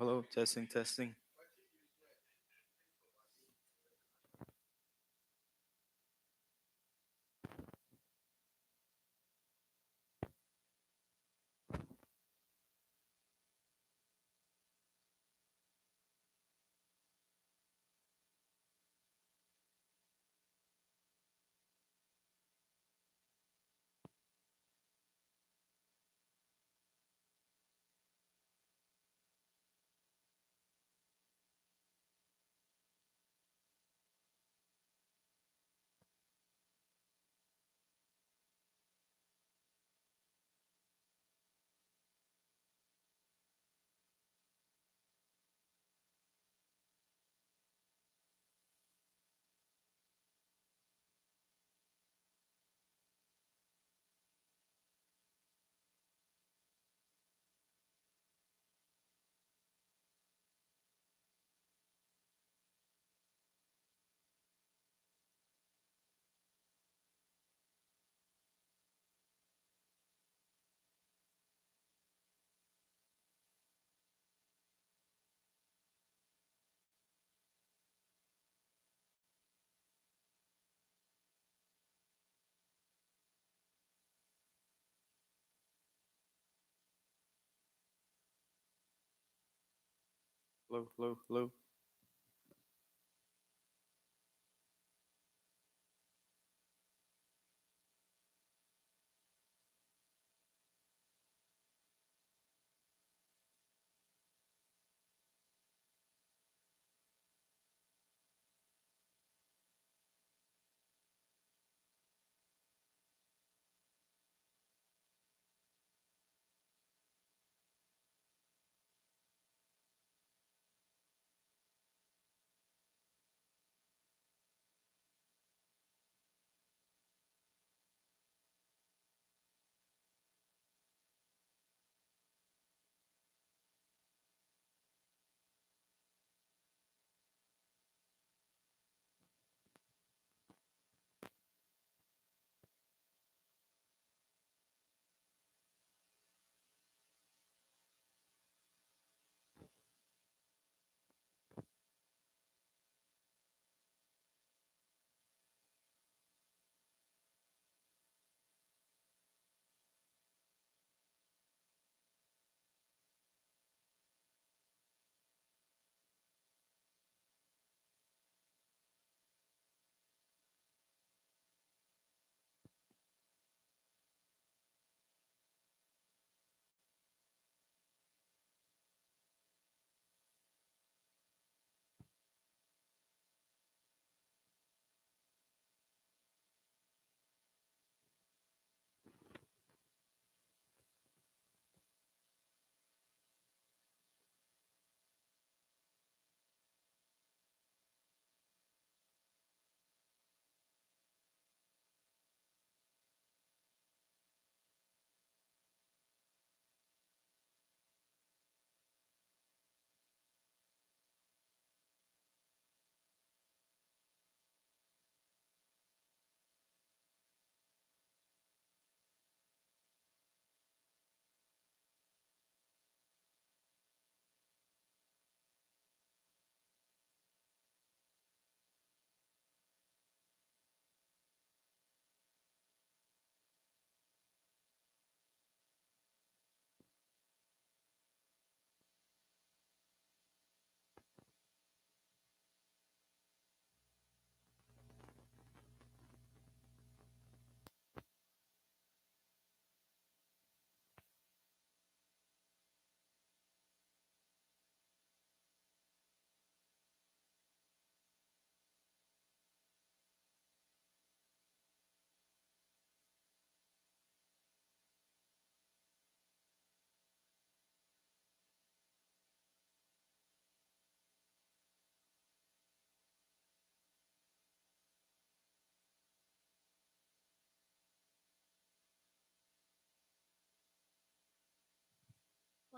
hello, testing, testing. Hello, hello, hello.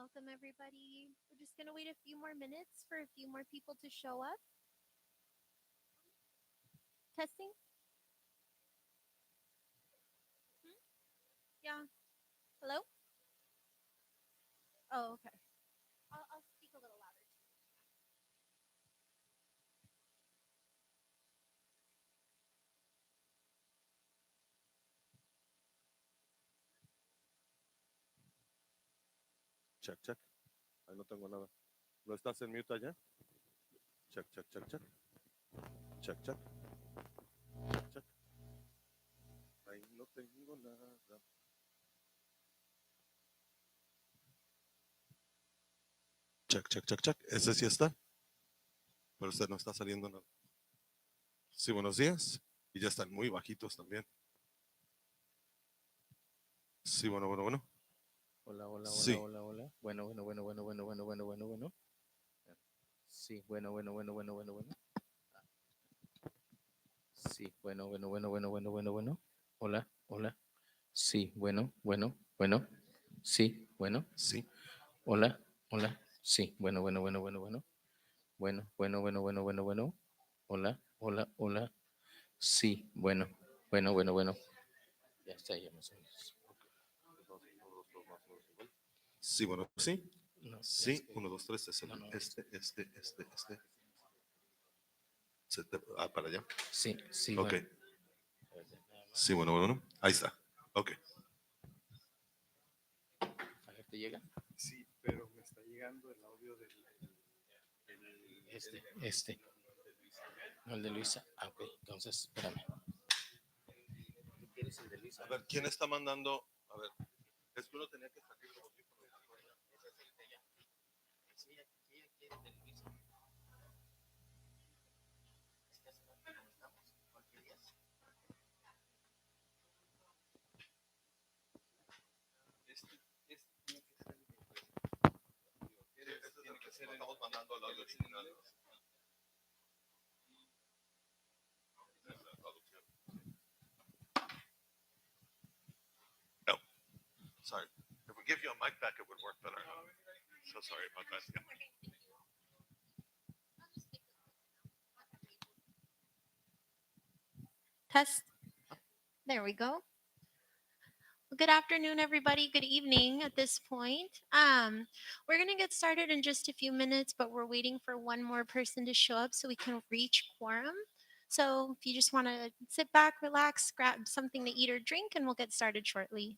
Welcome, everybody. We're just going to wait a few more minutes for a few more people to show up. Testing? Yeah. Hello? Oh, okay. I'll speak a little louder. Check, check. Ahí no tengo nada. ¿No estás en mute allá? Check, check, check, check. Check, check. Check, check. Ahí no tengo nada. Check, check, check, check. Ese sí está. Pero usted no está saliendo nada. Sí, buenos días. Y ya están muy bajitos también. Sí, bueno, bueno, bueno. Hola, hola, Sí. hola, hola, hola. Bueno. Sí, bueno. Sí, bueno. Hola, hola. Sí, bueno. Sí, bueno. Sí. Hola, hola. Sí, bueno. Bueno. Hola, hola. Sí, bueno. Ya está, ya más o menos. Sí, bueno, sí. No, Sí, es que- 1, 2, 3, es el no, este. Para allá. Sí, Ok. bueno. Sí, bueno, bueno. Ahí está. Ok. A ver, ¿te llega? Sí, pero me está llegando el audio del... Este. No, el de Luisa. Ah, ok. Entonces, espérame. ¿Tú quieres el de Luisa? A ver, ¿quién está mandando? A ver, es que uno tenía que salir los audífonos. Tiene que ser, estamos mandando el audio original. No. Sorry. If we give you a mic back, it would work better. So sorry about that. Yeah. Test. There we go. Well, good afternoon, everybody. Good evening at this point. We're going to get started in just a few minutes, but we're waiting for one more person to show up so we can reach quorum. So if you just want to sit back, relax, grab something to eat or drink, and we'll get started shortly.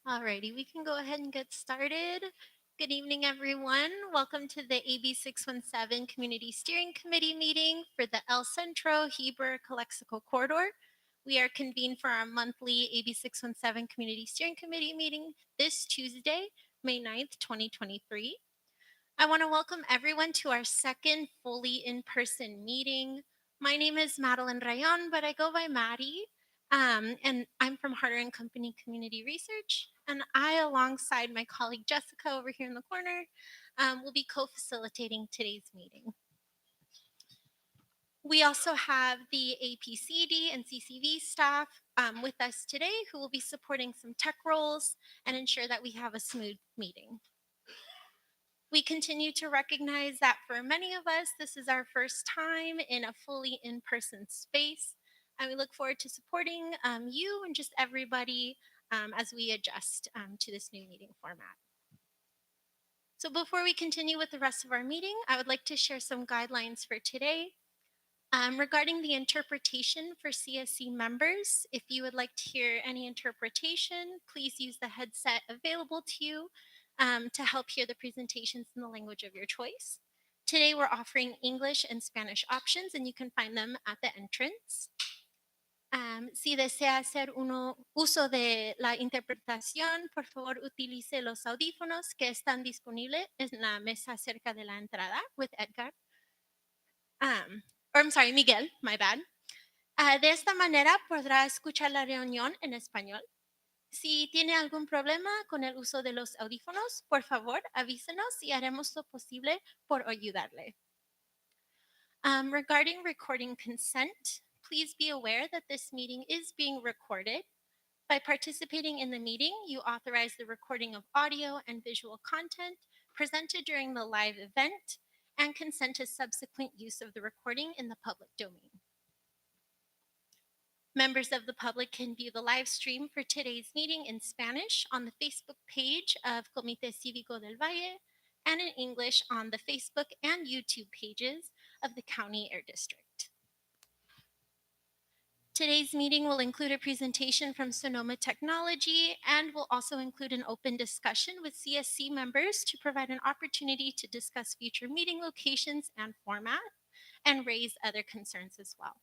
Alrighty, we can go ahead and get started. Good evening, everyone. Welcome to the AB 617 Community Steering Committee meeting for the El Centro-Heber-Calexico Corridor. We are convened for our monthly AB 617 Community Steering Committee meeting this Tuesday, May 9th, 2023. I want to welcome everyone to our second fully in-person meeting. My name is Madeline Rayon, but I go by Maddie. And I'm from Harder and Company Community Research. And I, alongside my colleague Jessica over here in the corner, will be co-facilitating today's meeting. We also have the APCD and CCV staff with us today who will be supporting some tech roles and ensure that we have a smooth meeting. We continue to recognize that for many of us, this is our first time in a fully in-person space. And we look forward to supporting you and just everybody as we adjust to this new meeting format. So before we continue with the rest of our meeting, I would like to share some guidelines for today. Regarding the interpretation for CSC members, if you would like to hear any interpretation, please use the headset available to you to help hear the presentations in the language of your choice. Today, we're offering English and Spanish options, and you can find them at the entrance. Si desea hacer uso de la interpretación, por favor utilice los audífonos que están disponibles en la mesa cerca de la entrada with Edgar. Miguel, my bad. De esta manera podrá escuchar la reunión en español. Si tiene algún problema con el uso de los audífonos, por favor avísenos y haremos lo posible por ayudarle. Regarding recording consent, please be aware that this meeting is being recorded. By participating in the meeting, you authorize the recording of audio and visual content presented during the live event and consent to subsequent use of the recording in the public domain. Members of the public can view the live stream for today's meeting in Spanish on the Facebook page of Comité Cívico del Valle and in English on the Facebook and YouTube pages of the County Air District. Today's meeting will include a presentation from Sonoma Technology and will also include an open discussion with CSC members to provide an opportunity to discuss future meeting locations and format and raise other concerns as well.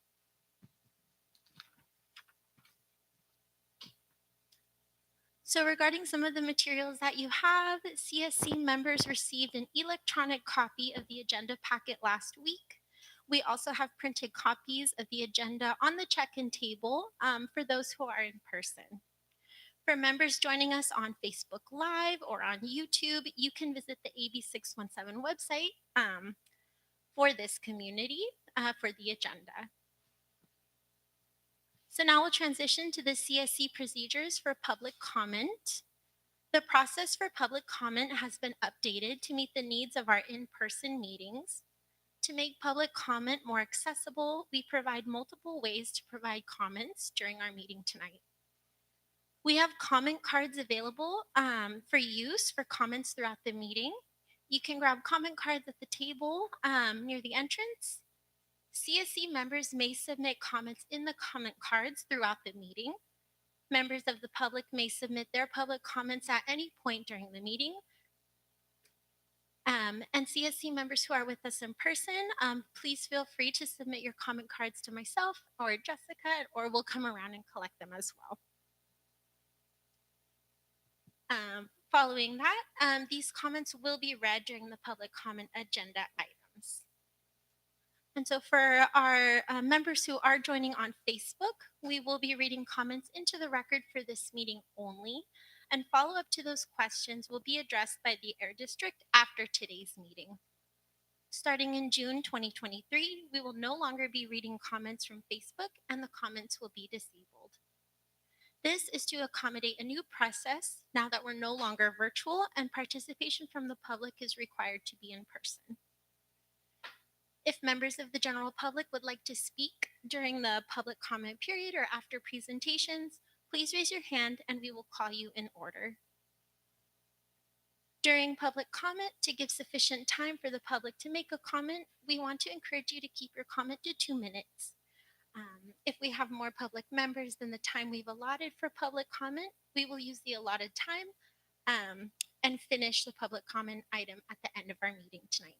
So regarding some of the materials that you have, CSC members received an electronic copy of the agenda packet last week. We also have printed copies of the agenda on the check-in table for those who are in person. For members joining us on Facebook Live or on YouTube, you can visit the AB 617 website for this community for the agenda. So now we'll transition to the CSC procedures for public comment. The process for public comment has been updated to meet the needs of our in-person meetings. To make public comment more accessible, we provide multiple ways to provide comments during our meeting tonight. We have comment cards available for use for comments throughout the meeting. You can grab comment cards at the table near the entrance. CSC members may submit comments in the comment cards throughout the meeting. Members of the public may submit their public comments at any point during the meeting. And CSC members who are with us in person, please feel free to submit your comment cards to myself or Jessica, or we'll come around and collect them as well. Following that, these comments will be read during the public comment agenda items. And so for our members who are joining on Facebook, we will be reading comments into the record for this meeting only, and follow-up to those questions will be addressed by the Air District after today's meeting. Starting in June 2023, we will no longer be reading comments from Facebook, and the comments will be disabled. This is to accommodate a new process now that we're no longer virtual and participation from the public is required to be in person. If members of the general public would like to speak during the public comment period or after presentations, please raise your hand and we will call you in order. During public comment, to give sufficient time for the public to make a comment, we want to encourage you to keep your comment to 2 minutes. If we have more public members than the time we've allotted for public comment, we will use the allotted time and finish the public comment item at the end of our meeting tonight.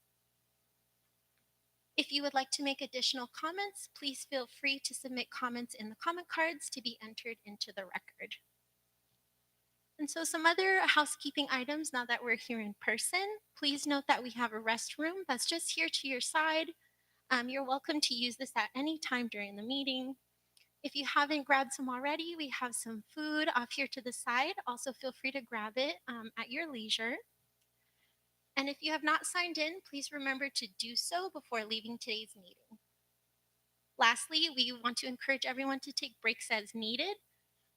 If you would like to make additional comments, please feel free to submit comments in the comment cards to be entered into the record. And so some other housekeeping items now that we're here in person, please note that we have a restroom that's just here to your side. You're welcome to use this at any time during the meeting. If you haven't grabbed some already, we have some food off here to the side. Also feel free to grab it at your leisure. And if you have not signed in, please remember to do so before leaving today's meeting. Lastly, we want to encourage everyone to take breaks as needed.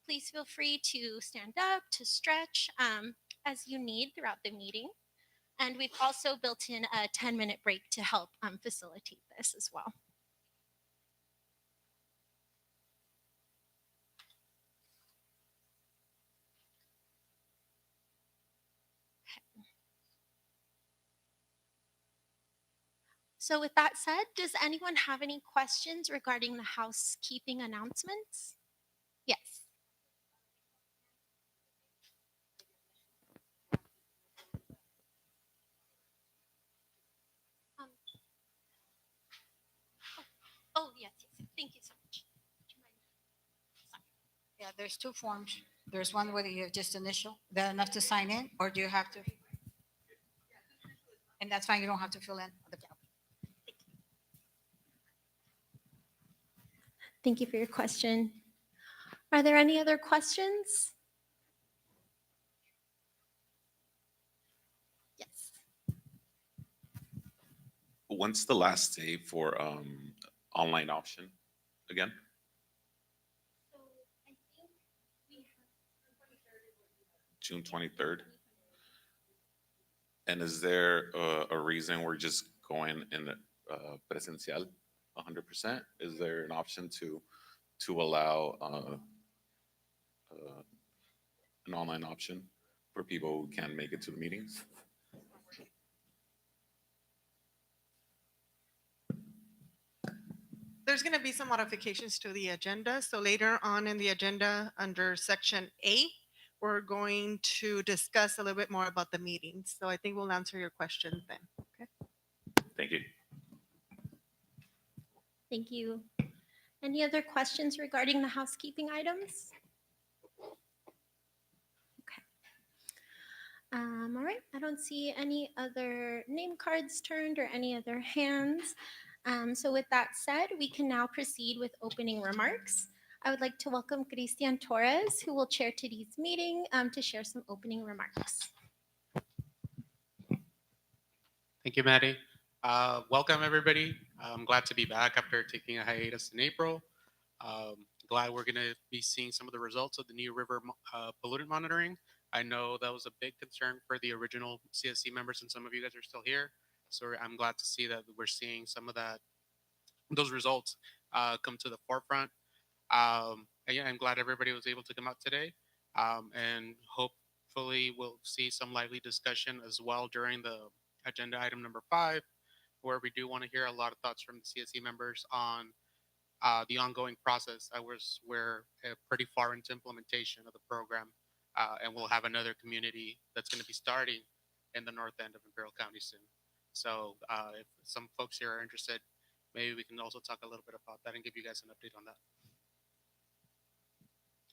Please feel free to stand up, to stretch as you need throughout the meeting. And we've also built in a 10-minute break to help facilitate this as well. So with that said, does anyone have any questions regarding the housekeeping announcements? Yes. Um, yes. Thank you so much. Would you mind? Sorry. Yeah, there's two forms. There's one where you just initial, that enough to sign in, or do you have to? And that's fine, you don't have to fill in. Thank you for your question. Are there any other questions? Yes. When's the last day for online option again? So I think we have June 23rd. And is there a reason we're just going in presencial 100%? Is there an option to allow an online option for people who can't make it to the meetings? There's going to be some modifications to the agenda. So later on in the agenda, under section A, we're going to discuss a little bit more about the meetings. So I think we'll answer your question then. Okay. Thank you. Thank you. Any other questions regarding the housekeeping items? Okay. All right. I don't see any other name cards turned or any other hands. So with that said, we can now proceed with opening remarks. I would like to welcome Cristian Torres, who will chair today's meeting to share some opening remarks. Thank you, Maddie. Welcome, everybody. I'm glad to be back after taking a hiatus in April. Glad we're going to be seeing some of the results of the new river pollutant monitoring. I know that was a big concern for the original CSC members, and some of you guys are still here. So I'm glad to see that we're seeing some of those results come to the forefront. Yeah, I'm glad everybody was able to come out today, and hopefully we'll see some lively discussion as well during the agenda item number 5, where we do want to hear a lot of thoughts from the CSE members on the ongoing process. We're pretty far into implementation of the program, and we'll have another community that's going to be starting in the north end of Imperial County soon. So if some folks here are interested, maybe we can also talk a little bit about that and give you guys an update on that.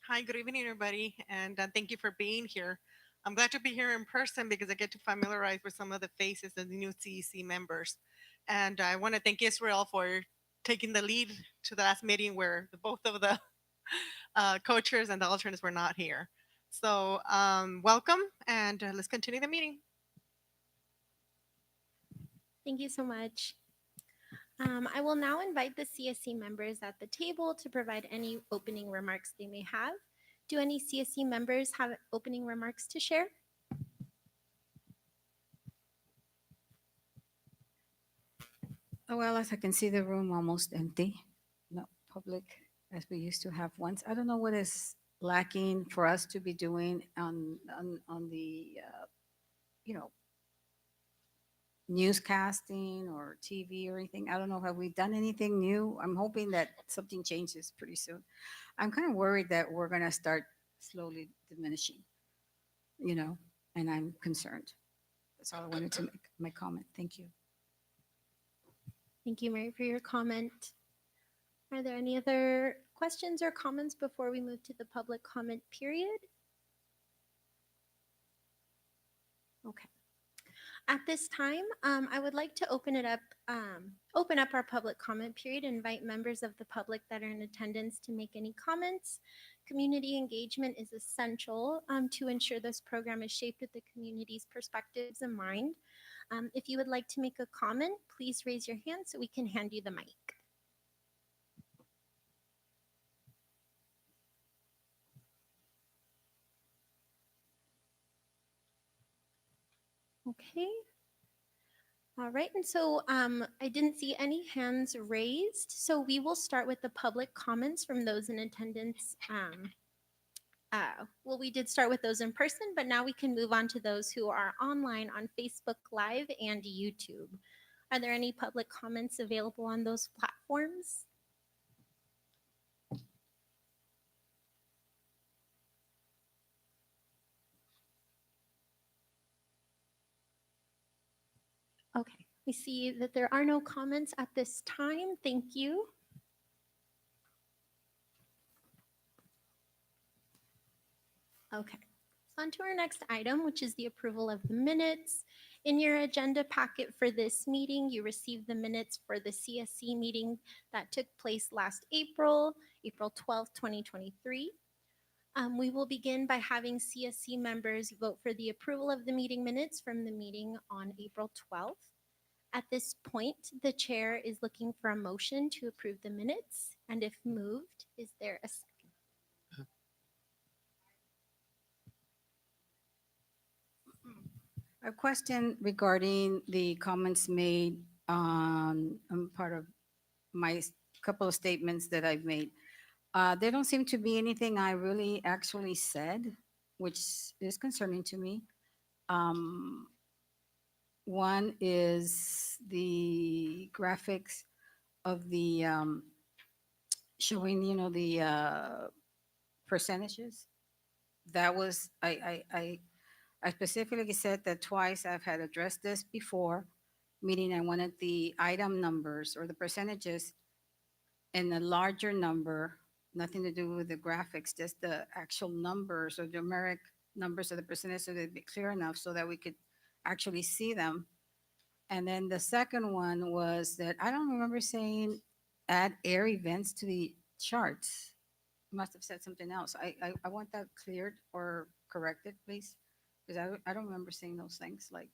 Hi, good evening, everybody, and thank you for being here. I'm glad to be here in person because I get to familiarize with some of the faces of the new CEC members. And I want to thank Israel for taking the lead to the last meeting where both of the co-chairs and the alternates were not here. So welcome, and let's continue the meeting. Thank you so much. I will now invite the CSC members at the table to provide any opening remarks they may have. Do any CSC members have opening remarks to share? Oh, well, as I can see the room almost empty, not public as we used to have once. I don't know what is lacking for us to be doing on the, newscasting or TV or anything. I don't know. Have we done anything new? I'm hoping that something changes pretty soon. I'm kind of worried that we're going to start slowly diminishing, and I'm concerned. That's all I wanted to make my comment. Thank you. Thank you, Mary, for your comment. Are there any other questions or comments before we move to the public comment period? Okay. At this time, I would like to open up our public comment period, invite members of the public that are in attendance to make any comments. Community engagement is essential to ensure this program is shaped with the community's perspectives in mind. If you would like to make a comment, please raise your hand so we can hand you the mic. Okay. All right, and so I didn't see any hands raised, so we will start with the public comments from those in attendance. Well, we did start with those in person, but now we can move on to those who are online on Facebook Live and YouTube. Are there any public comments available on those platforms? Okay, we see that there are no comments at this time. Thank you. Okay, on to our next item, which is the approval of the minutes. In your agenda packet for this meeting, you received the minutes for the CSC meeting that took place last April, April 12th, 2023. We will begin by having CSC members vote for the approval of the meeting minutes from the meeting on April 12th. At this point, the chair is looking for a motion to approve the minutes, and if moved, is there a second? A question regarding the comments made on part of my couple of statements that I've made. There don't seem to be anything I really actually said, which is concerning to me. One is the graphics of the showing, the percentages. That was, I specifically said that twice I've had addressed this before, meaning I wanted the item numbers or the percentages in a larger number, nothing to do with the graphics, just the actual numbers or numeric numbers of the percentage so they'd be clear enough so that we could actually see them. And then the second one was that I don't remember saying add air events to the charts. Must have said something else. I want that cleared or corrected, please. Because I don't remember saying those things. Like,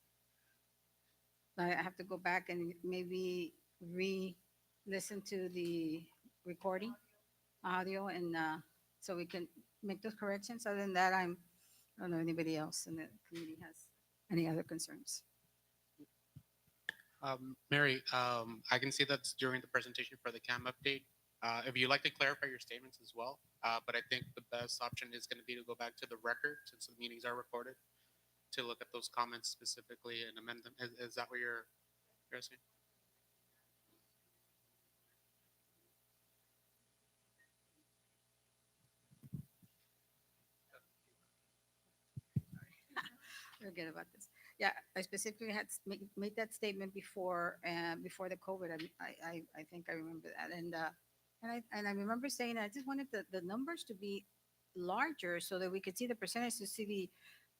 I have to go back and maybe re-listen to the recording audio, and so we can make those corrections. Other than that, I don't know anybody else in the community has any other concerns. Mary, I can see that's during the presentation for the CAM update. If you'd like to clarify your statements as well, but I think the best option is going to be to go back to the record since the meetings are recorded to look at those comments specifically and amend them. Is that what you're saying? Forget about this. Yeah, I specifically had made that statement before, before the COVID. I think I remember that, and I remember saying I just wanted the numbers to be larger so that we could see the percentage, to see the,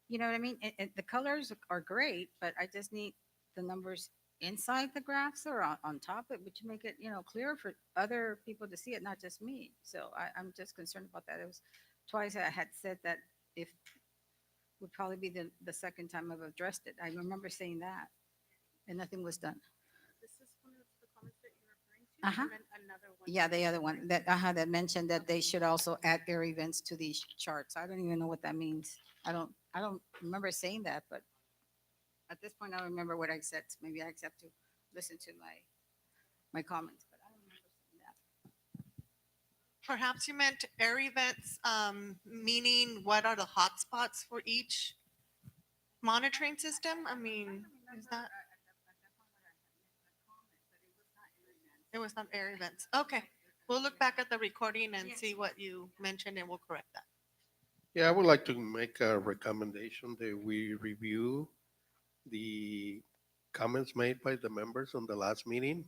you know what I mean? And the colors are great, but I just need the numbers inside the graphs or on top of it, which make it, clearer for other people to see it, not just me. So I'm just concerned about that. It was twice I had said that if would probably be the second time I've addressed it. I remember saying that, and nothing was done. This is one of the comments that you're referring to? Uh-huh. And then another one. Yeah, the other one that mentioned that they should also add air events to these charts. I don't even know what that means. I don't remember saying that, but at this point I don't remember what I said. Maybe I have to listen to my comments, but I don't remember saying that. Perhaps you meant air events, meaning what are the hotspots for each monitoring system? I mean, is that? It was not air events. Okay. We'll look back at the recording and see what you mentioned and we'll correct that. Yeah, I would like to make a recommendation that we review the comments made by the members on the last meeting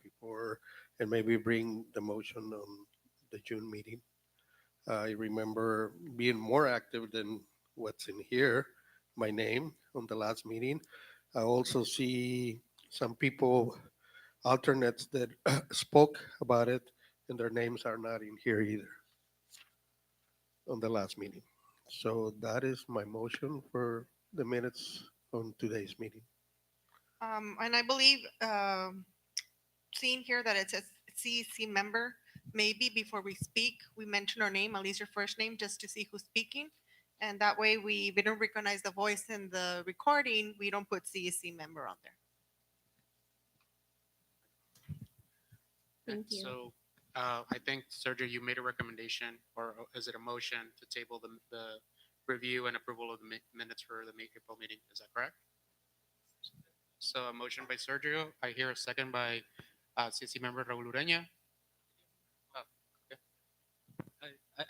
before, and maybe bring the motion on the June meeting. I remember being more active than what's in here, my name on the last meeting. I also see some people, alternates that spoke about it, and their names are not in here either on the last meeting. So that is my motion for the minutes on today's meeting. And I believe seeing here that it says CEC member, maybe before we speak, we mention our name, at least your first name, just to see who's speaking. And that way we don't recognize the voice in the recording, we don't put CEC member on there. Thank you. So I think, Sergio, you made a recommendation, or is it a motion to table the review and approval of the minutes for the April meeting? Is that correct? So a motion by Sergio. I hear a second by CSC member Raul Ureña. Oh, okay.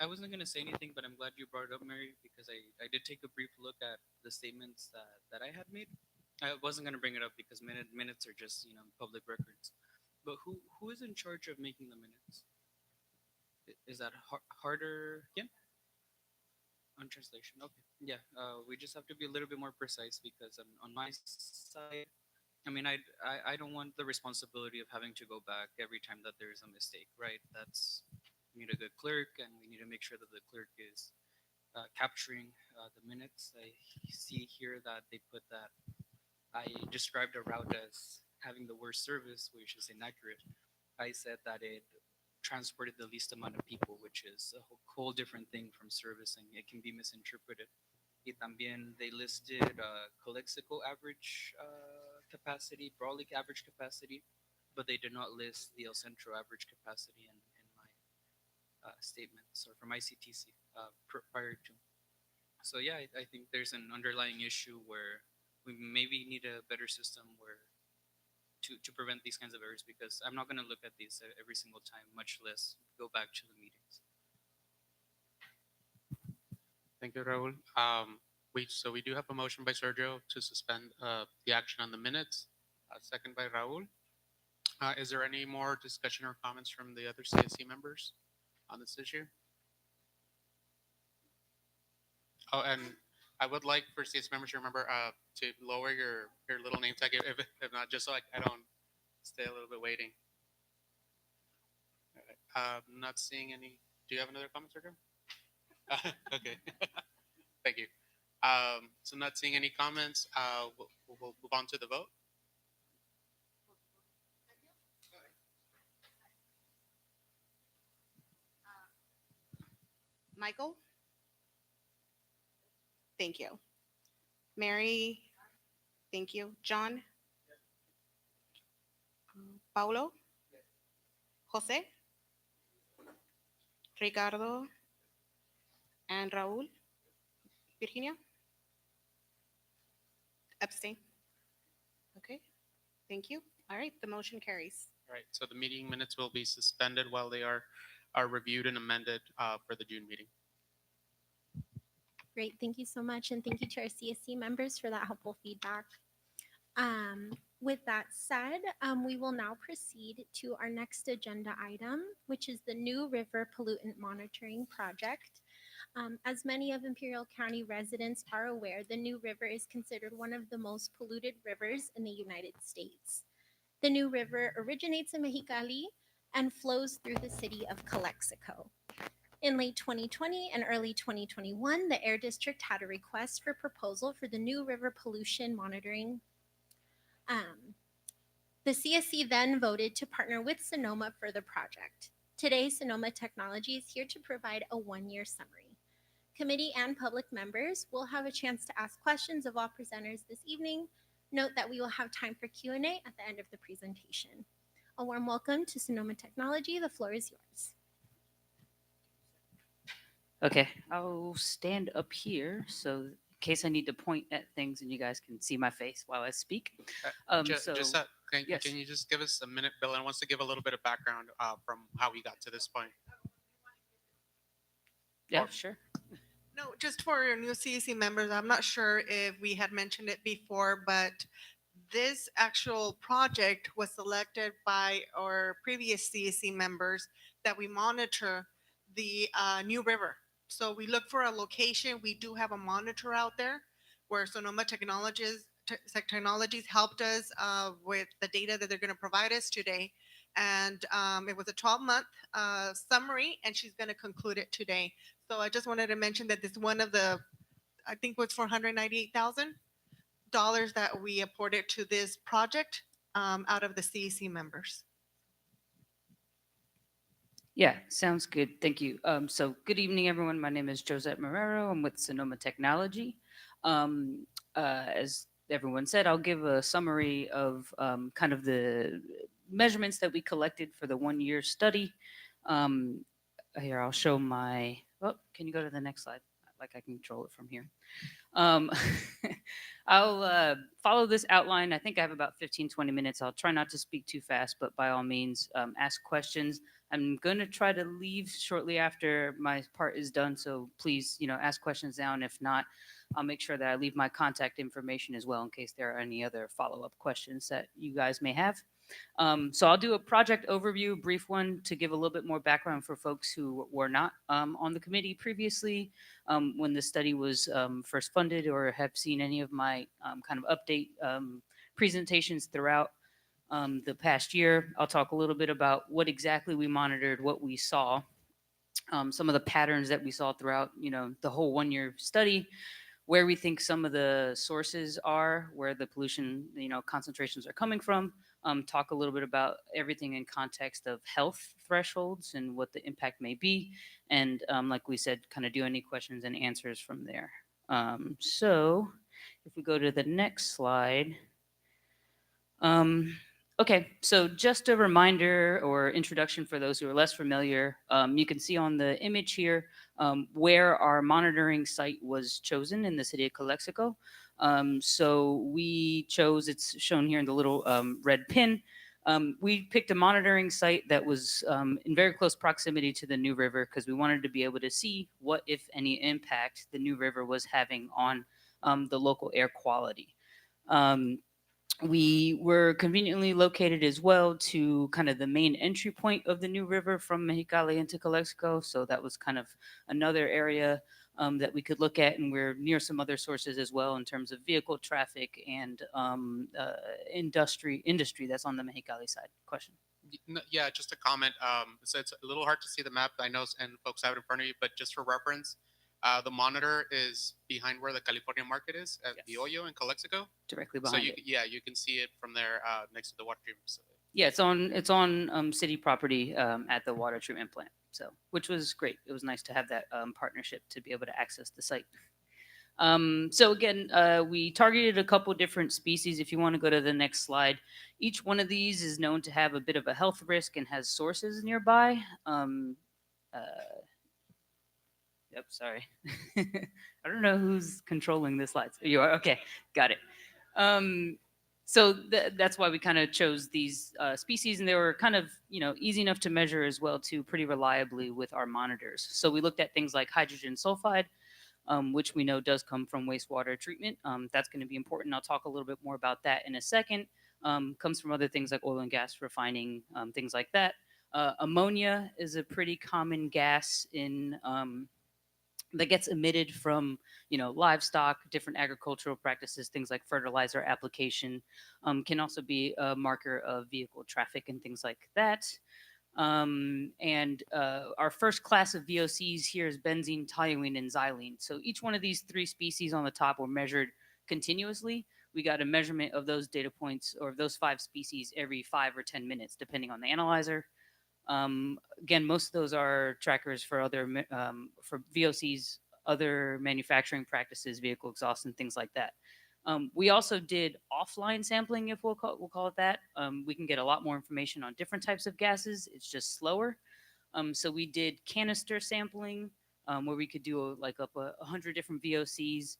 I wasn't going to say anything, but I'm glad you brought it up, Mary, because I did take a brief look at the statements that I had made. I wasn't going to bring it up because minutes are just, public records. But who is in charge of making the minutes? Is that harder again? On translation, okay. Yeah, we just have to be a little bit more precise because on my side, I mean, I don't want the responsibility of having to go back every time that there is a mistake, right? We need a good clerk, and we need to make sure that the clerk is capturing the minutes. I see here that they put that I described a route as having the worst service, which is inaccurate. I said that it transported the least amount of people, which is a whole different thing from servicing. It can be misinterpreted. Y también they listed Calexico average capacity, Brawley average capacity, but they did not list the El Centro average capacity in my statements or from ICTC prior to. So yeah, I think there's an underlying issue where we maybe need a better system where to prevent these kinds of errors, because I'm not going to look at these every single time, much less go back to the meetings. Thank you, Raul. So we do have a motion by Sergio to suspend the action on the minutes. Second by Raul. Is there any more discussion or comments from the other CSC members on this issue? Oh, and I would like for CSC members to remember to lower your little name tag, if not, just so I don't stay a little bit waiting. I'm not seeing any. Do you have another comment, Sergio? Okay. Thank you. So not seeing any comments, we'll move on to the vote. Michael? Thank you. Mary? Thank you. John? Paulo? Jose? Ricardo? And Raul? Virginia? Abstain. Okay. Thank you. All right. The motion carries. All right. So the meeting minutes will be suspended while they are reviewed and amended for the June meeting. Great, thank you so much, and thank you to our CSC members for that helpful feedback. With that said, we will now proceed to our next agenda item, which is the New River Pollutant Monitoring Project. As many of Imperial County residents are aware, the New River is considered one of the most polluted rivers in the United States. The New River originates in Mexicali and flows through the city of Calexico. In late 2020 and early 2021, the Air District had a request for proposal for the New River Pollution Monitoring. The CSC then voted to partner with Sonoma for the project. Today, Sonoma Technology is here to provide a one-year summary. Committee and public members will have a chance to ask questions of all presenters this evening. Note that we will have time for Q&A at the end of the presentation. A warm welcome to Sonoma Technology. The floor is yours. Okay, I'll stand up here so in case I need to point at things and you guys can see my face while I speak. Can you just give us a minute? Bill wants to give a little bit of background from how we got to this point. Yeah, sure. No, just for your new CEC members, I'm not sure if we had mentioned it before, but this actual project was selected by our previous CEC members that we monitor the New River. So we look for a location. We do have a monitor out there where Sonoma Technologies helped us with the data that they're going to provide us today. And it was a 12-month summary, and she's going to conclude it today. So I just wanted to mention that this is one of the, I think it was $498,000 that we apported to this project out of the CEC members. Yeah, sounds good. Thank you. So good evening, everyone. My name is Josette Marrero. I'm with Sonoma Technology. As everyone said, I'll give a summary of kind of the measurements that we collected for the one-year study. Here, I'll show can you go to the next slide? Like I can control it from here. I'll follow this outline. I think I have about 15, 20 minutes. I'll try not to speak too fast, but by all means, ask questions. I'm going to try to leave shortly after my part is done. So please, ask questions now. And if not, I'll make sure that I leave my contact information as well in case there are any other follow-up questions that you guys may have. So I'll do a project overview, brief one, to give a little bit more background for folks who were not on the committee previously when the study was first funded or have seen any of my kind of update presentations throughout the past year. I'll talk a little bit about what exactly we monitored, what we saw, some of the patterns that we saw throughout, the whole 1-year study, where we think some of the sources are, where the pollution, concentrations are coming from. Talk a little bit about everything in context of health thresholds and what the impact may be. And like we said, kind of do any questions and answers from there. So if we go to the next slide. Okay, so just a reminder or introduction for those who are less familiar. You can see on the image here where our monitoring site was chosen in the city of Calexico. So we chose, it's shown here in the little red pin. We picked a monitoring site that was in very close proximity to the New River because we wanted to be able to see what, if any, impact the New River was having on the local air quality. We were conveniently located as well to kind of the main entry point of the New River from Mexicali into Calexico. So that was kind of another area that we could look at, and we're near some other sources as well in terms of vehicle traffic and industry that's on the Mexicali side. Question? Yeah, just a comment. So it's a little hard to see the map, I know, and folks have it in front of you, but just for reference, the monitor is behind where the California market is at the Hoyo in Calexico. Directly behind it. You can see it from there next to the water treatment facility. Yeah, it's on city property at the water treatment plant. So, which was great. It was nice to have that partnership to be able to access the site. So again, we targeted a couple different species. If you want to go to the next slide, each one of these is known to have a bit of a health risk and has sources nearby. Yep, sorry. I don't know who's controlling the slides. You are? Okay, got it. So that's why we kind of chose these species, and they were kind of, easy enough to measure as well too, pretty reliably with our monitors. So we looked at things like hydrogen sulfide, which we know does come from wastewater treatment. That's going to be important. I'll talk a little bit more about that in a second. Comes from other things like oil and gas refining, things like that. Ammonia is a pretty common gas in that gets emitted from, livestock, different agricultural practices, things like fertilizer application, can also be a marker of vehicle traffic and things like that. Our first class of VOCs here is benzene, toluene, and xylene. So each one of these 3 species on the top were measured continuously. We got a measurement of those data points or those 5 species every 5 or 10 minutes, depending on the analyzer. Again, most of those are trackers for other for VOCs, other manufacturing practices, vehicle exhaust, and things like that. We also did offline sampling, if we'll call it that. We can get a lot more information on different types of gases. It's just slower. So we did canister sampling, where we could do up 100 different VOCs.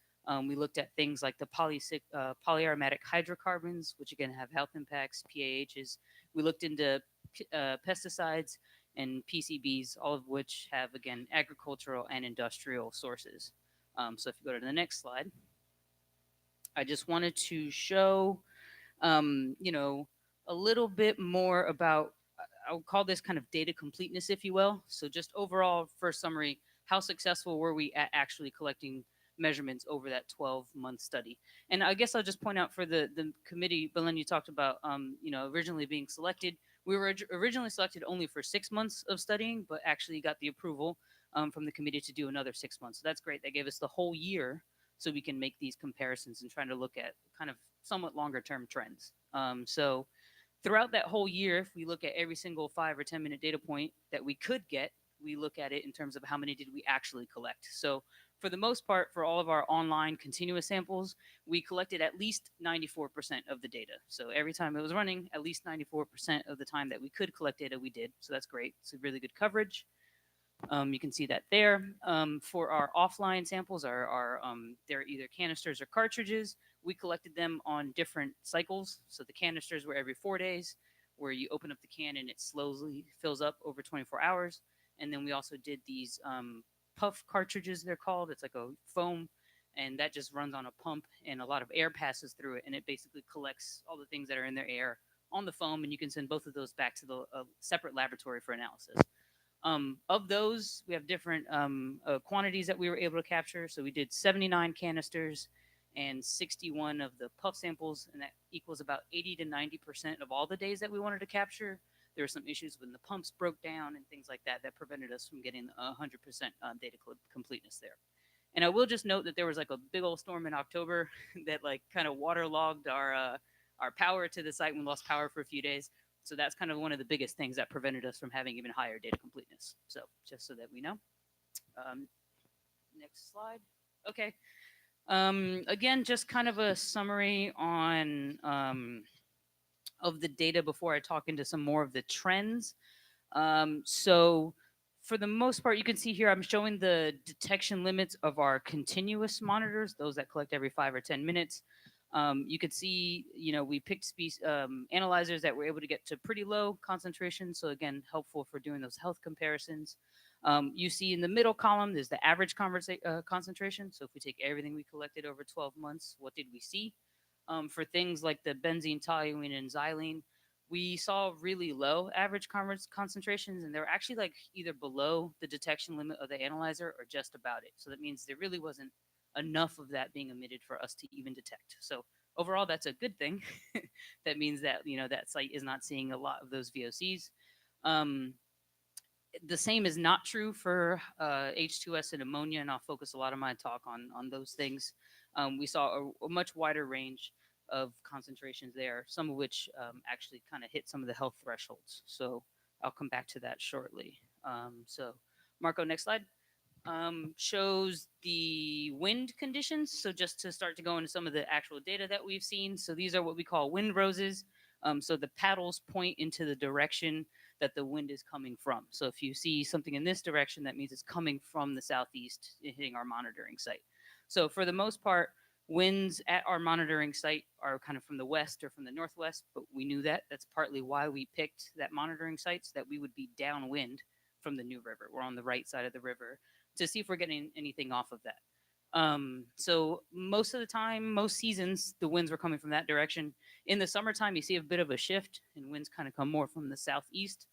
We looked at things like the polyaromatic hydrocarbons, which again have health impacts, PAHs. We looked into pesticides and PCBs, all of which have, again, agricultural and industrial sources. So if you go to the next slide, I just wanted to show, a little bit more about, I'll call this kind of data completeness, if you will. So just overall, first summary, how successful were we at actually collecting measurements over that 12-month study? And I guess I'll just point out for the committee, Belen, you talked about, originally being selected. We were originally selected only for 6 months of studying, but actually got the approval from the committee to do another 6 months. So that's great. They gave us the whole year so we can make these comparisons and trying to look at kind of somewhat longer term trends. So throughout that whole year, if we look at every single 5 or 10 minute data point that we could get, we look at it in terms of how many did we actually collect. So for the most part, for all of our online continuous samples, we collected at least 94% of the data. So every time it was running, at least 94% of the time that we could collect data, we did. So that's great. It's a really good coverage. You can see that there. For our offline samples, they're either canisters or cartridges. We collected them on different cycles. So the canisters were every 4 days, where you open up the can and it slowly fills up over 24 hours. And then we also did these puff cartridges, they're called. It's like a foam, and that just runs on a pump, and a lot of air passes through it, and it basically collects all the things that are in their air on the foam, and you can send both of those back to the separate laboratory for analysis. Of those, we have different quantities that we were able to capture. So we did 79 canisters and 61 of the puff samples, and that equals about 80 to 90% of all the days that we wanted to capture. There were some issues when the pumps broke down and things like that that prevented us from getting 100% data completeness there. And I will just note that there was like a big old storm in October that like kind of waterlogged our power to the site. We lost power for a few days. So that's kind of one of the biggest things that prevented us from having even higher data completeness. So just so that we know. Next slide. Okay. Again, just kind of a summary on of the data before I talk into some more of the trends. So for the most part, you can see here, I'm showing the detection limits of our continuous monitors, those that collect every 5 or 10 minutes. You could see, we picked analyzers that were able to get to pretty low concentrations. So again, helpful for doing those health comparisons. You see in the middle column, there's the average concentration. So if we take everything we collected over 12 months, what did we see? For things like the benzene, toluene, and xylene, we saw really low average concentrations, and they were actually like either below the detection limit of the analyzer or just about it. So that means there really wasn't enough of that being emitted for us to even detect. So overall, that's a good thing. That means that, that site is not seeing a lot of those VOCs. The same is not true for H2S and ammonia, and I'll focus a lot of my talk on those things. We saw a much wider range of concentrations there, some of which actually kind of hit some of the health thresholds. So I'll come back to that shortly. So Marco, next slide. Shows the wind conditions. So just to start to go into some of the actual data that we've seen. So these are what we call wind roses. So the paddles point into the direction that the wind is coming from. So if you see something in this direction, that means it's coming from the southeast, hitting our monitoring site. So for the most part, winds at our monitoring site are kind of from the west or from the northwest, but we knew that. That's partly why we picked that monitoring site, so that we would be downwind from the new river. We're on the right side of the river to see if we're getting anything off of that. So most of the time, most seasons, the winds were coming from that direction. In the summertime, you see a bit of a shift, and winds kind of come more from the southeast.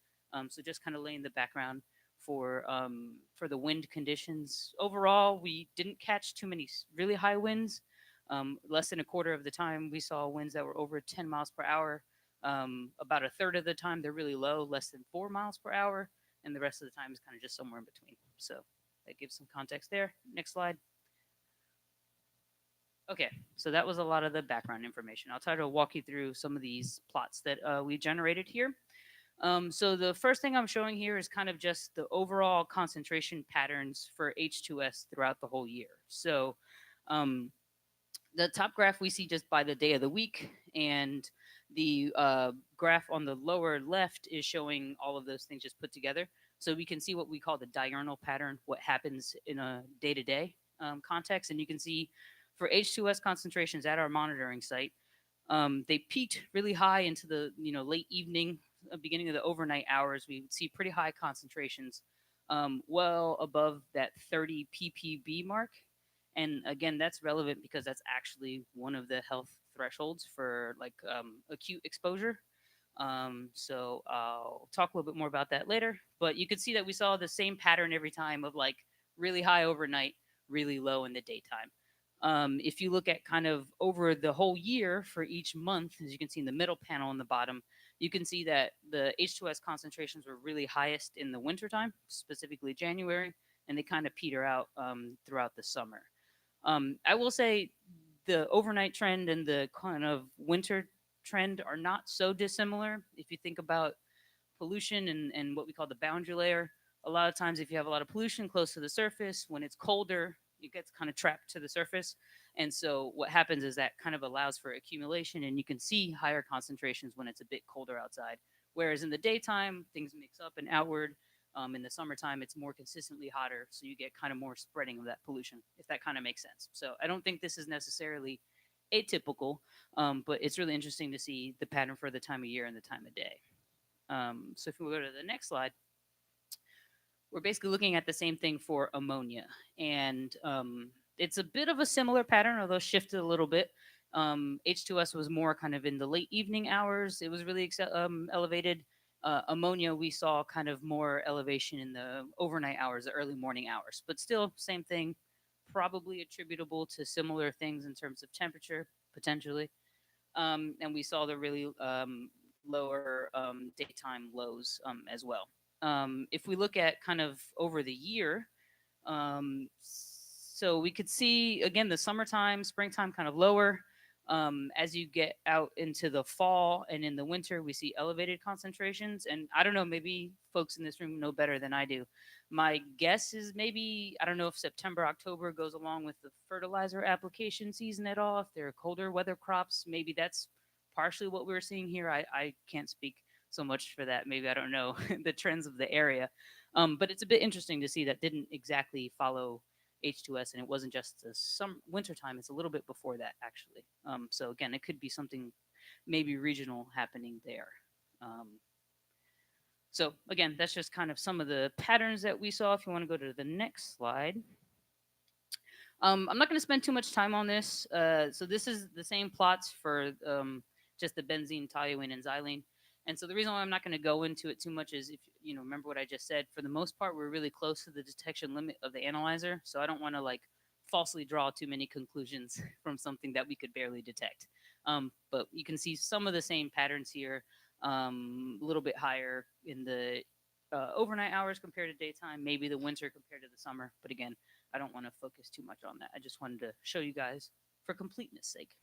So just kind of laying the background for the wind conditions. Overall, we didn't catch too many really high winds. Less than a quarter of the time, we saw winds that were over 10 miles per hour. About a third of the time, they're really low, less than 4 miles per hour. And the rest of the time is kind of just somewhere in between. So that gives some context there. Next slide. Okay, so that was a lot of the background information. I'll try to walk you through some of these plots that we generated here. So the first thing I'm showing here is kind of just the overall concentration patterns for H2S throughout the whole year. So the top graph we see just by the day of the week, and the graph on the lower left is showing all of those things just put together. So we can see what we call the diurnal pattern, what happens in a day-to-day context. And you can see for H2S concentrations at our monitoring site, they peaked really high into the late evening, beginning of the overnight hours. We would see pretty high concentrations, well above that 30 ppb mark. And again, that's relevant because that's actually one of the health thresholds for like acute exposure. So I'll talk a little bit more about that later. But you could see that we saw the same pattern every time of like really high overnight, really low in the daytime. If you look at kind of over the whole year for each month, as you can see in the middle panel on the bottom, you can see that the H2S concentrations were really highest in the wintertime, specifically January, and they kind of peter out throughout the summer. I will say the overnight trend and the kind of winter trend are not so dissimilar. If you think about pollution and what we call the boundary layer, a lot of times if you have a lot of pollution close to the surface, when it's colder, it gets kind of trapped to the surface. And so what happens is that kind of allows for accumulation, and you can see higher concentrations when it's a bit colder outside. Whereas in the daytime, things mix up and outward. In the summertime, it's more consistently hotter, so you get kind of more spreading of that pollution, if that kind of makes sense. So I don't think this is necessarily atypical, but it's really interesting to see the pattern for the time of year and the time of day. So if we go to the next slide, we're basically looking at the same thing for ammonia. And it's a bit of a similar pattern, although shifted a little bit. H2S was more kind of in the late evening hours. It was really elevated. Ammonia, we saw kind of more elevation in the overnight hours, the early morning hours, but still same thing, probably attributable to similar things in terms of temperature, potentially. And we saw the really lower daytime lows as well. If we look at kind of over the year, so we could see, again, the summertime, springtime kind of lower. As you get out into the fall and in the winter, we see elevated concentrations. And I don't know, maybe folks in this room know better than I do. My guess is maybe, I don't know if September, October goes along with the fertilizer application season at all. If there are colder weather crops, maybe that's partially what we're seeing here. I can't speak so much for that. Maybe I don't know the trends of the area. But it's a bit interesting to see that didn't exactly follow H2S, and it wasn't just some wintertime. It's a little bit before that, actually. So again, it could be something maybe regional happening there. So again, that's just kind of some of the patterns that we saw. If you want to go to the next slide. I'm not going to spend too much time on this. So this is the same plots for just the benzene, toluene, and xylene. And so the reason why I'm not going to go into it too much is, if you know, remember what I just said, for the most part, we're really close to the detection limit of the analyzer. So I don't want to like falsely draw too many conclusions from something that we could barely detect. But you can see some of the same patterns here, a little bit higher in the overnight hours compared to daytime, maybe the winter compared to the summer. But again, I don't want to focus too much on that. I just wanted to show you guys for completeness sake.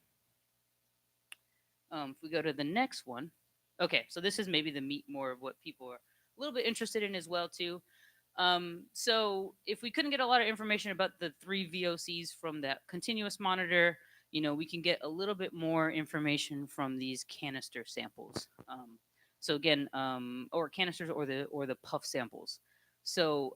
If we go to the next one. Okay, so this is maybe the meat more of what people are a little bit interested in as well too. So if we couldn't get a lot of information about the 3 VOCs from that continuous monitor, you know, we can get a little bit more information from these canister samples. So again, or canisters or the puff samples. So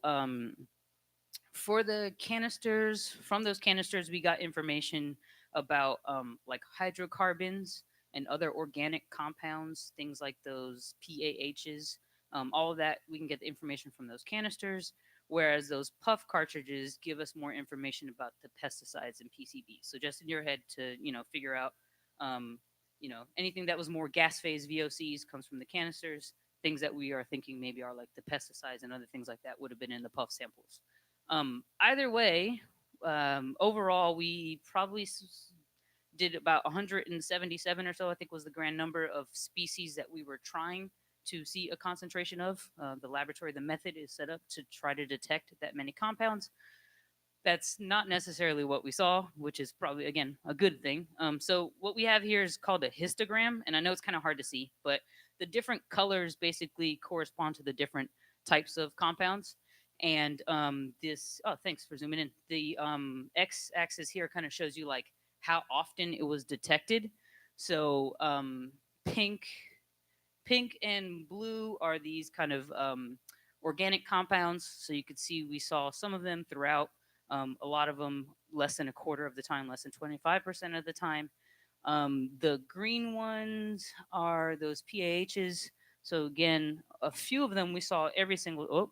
for the canisters, from those canisters, we got information about like hydrocarbons and other organic compounds, things like those PAHs. All of that, we can get the information from those canisters, whereas those puff cartridges give us more information about the pesticides and PCBs. So just in your head to, you know, figure out, you know, anything that was more gas phase VOCs comes from the canisters. Things that we are thinking maybe are like the pesticides and other things like that would have been in the puff samples. Either way, overall, we probably did about 177 or so, I think was the grand number of species that we were trying to see a concentration of. The laboratory, the method is set up to try to detect that many compounds. That's not necessarily what we saw, which is probably, again, a good thing. So what we have here is called a histogram, and I know it's kind of hard to see, but the different colors basically correspond to the different types of compounds. And this, oh, thanks for zooming in. The x-axis here kind of shows you like how often it was detected. So pink and blue are these kind of organic compounds. So you could see we saw some of them throughout. A lot of them less than a quarter of the time, less than 25% of the time. The green ones are those PAHs. So again, a few of them we saw every single,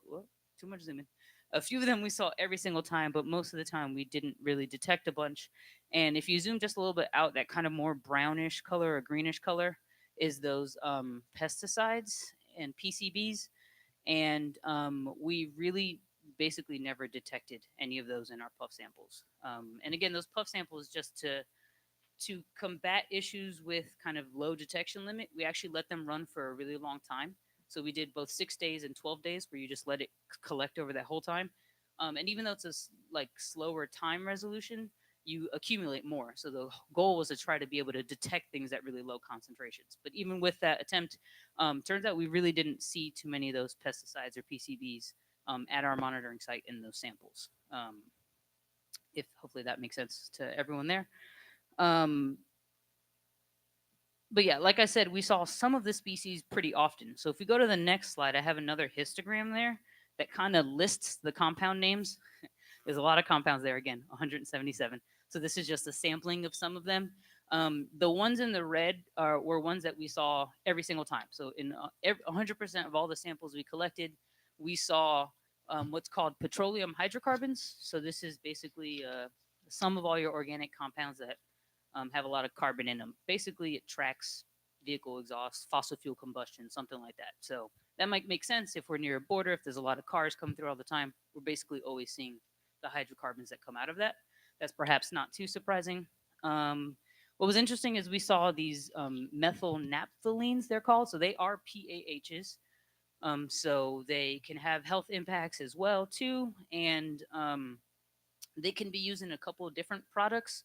too much zoom in. A few of them we saw every single time, but most of the time we didn't really detect a bunch. And if you zoom just a little bit out, that kind of more brownish color or greenish color is those pesticides and PCBs. And we really basically never detected any of those in our puff samples. And again, those puff samples, just to combat issues with kind of low detection limit, we actually let them run for a really long time. So we did both 6 days and 12 days where you just let it collect over that whole time. And even though it's a like slower time resolution, you accumulate more. So the goal was to try to be able to detect things at really low concentrations. But even with that attempt, turns out we really didn't see too many of those pesticides or PCBs at our monitoring site in those samples. If hopefully that makes sense to everyone there. But yeah, like I said, we saw some of the species pretty often. So if we go to the next slide, I have another histogram there that kind of lists the compound names. There's a lot of compounds there, again, 177. So this is just a sampling of some of them. The ones in the red were ones that we saw every single time. So in 100% of all the samples we collected, we saw what's called petroleum hydrocarbons. So this is basically the sum of all your organic compounds that have a lot of carbon in them. Basically, it tracks vehicle exhaust, fossil fuel combustion, something like that. So that might make sense if we're near a border, if there's a lot of cars coming through all the time. We're basically always seeing the hydrocarbons that come out of that. That's perhaps not too surprising. What was interesting is we saw these methyl naphthalines, they're called. So they are PAHs. So they can have health impacts as well too. And they can be used in a couple of different products.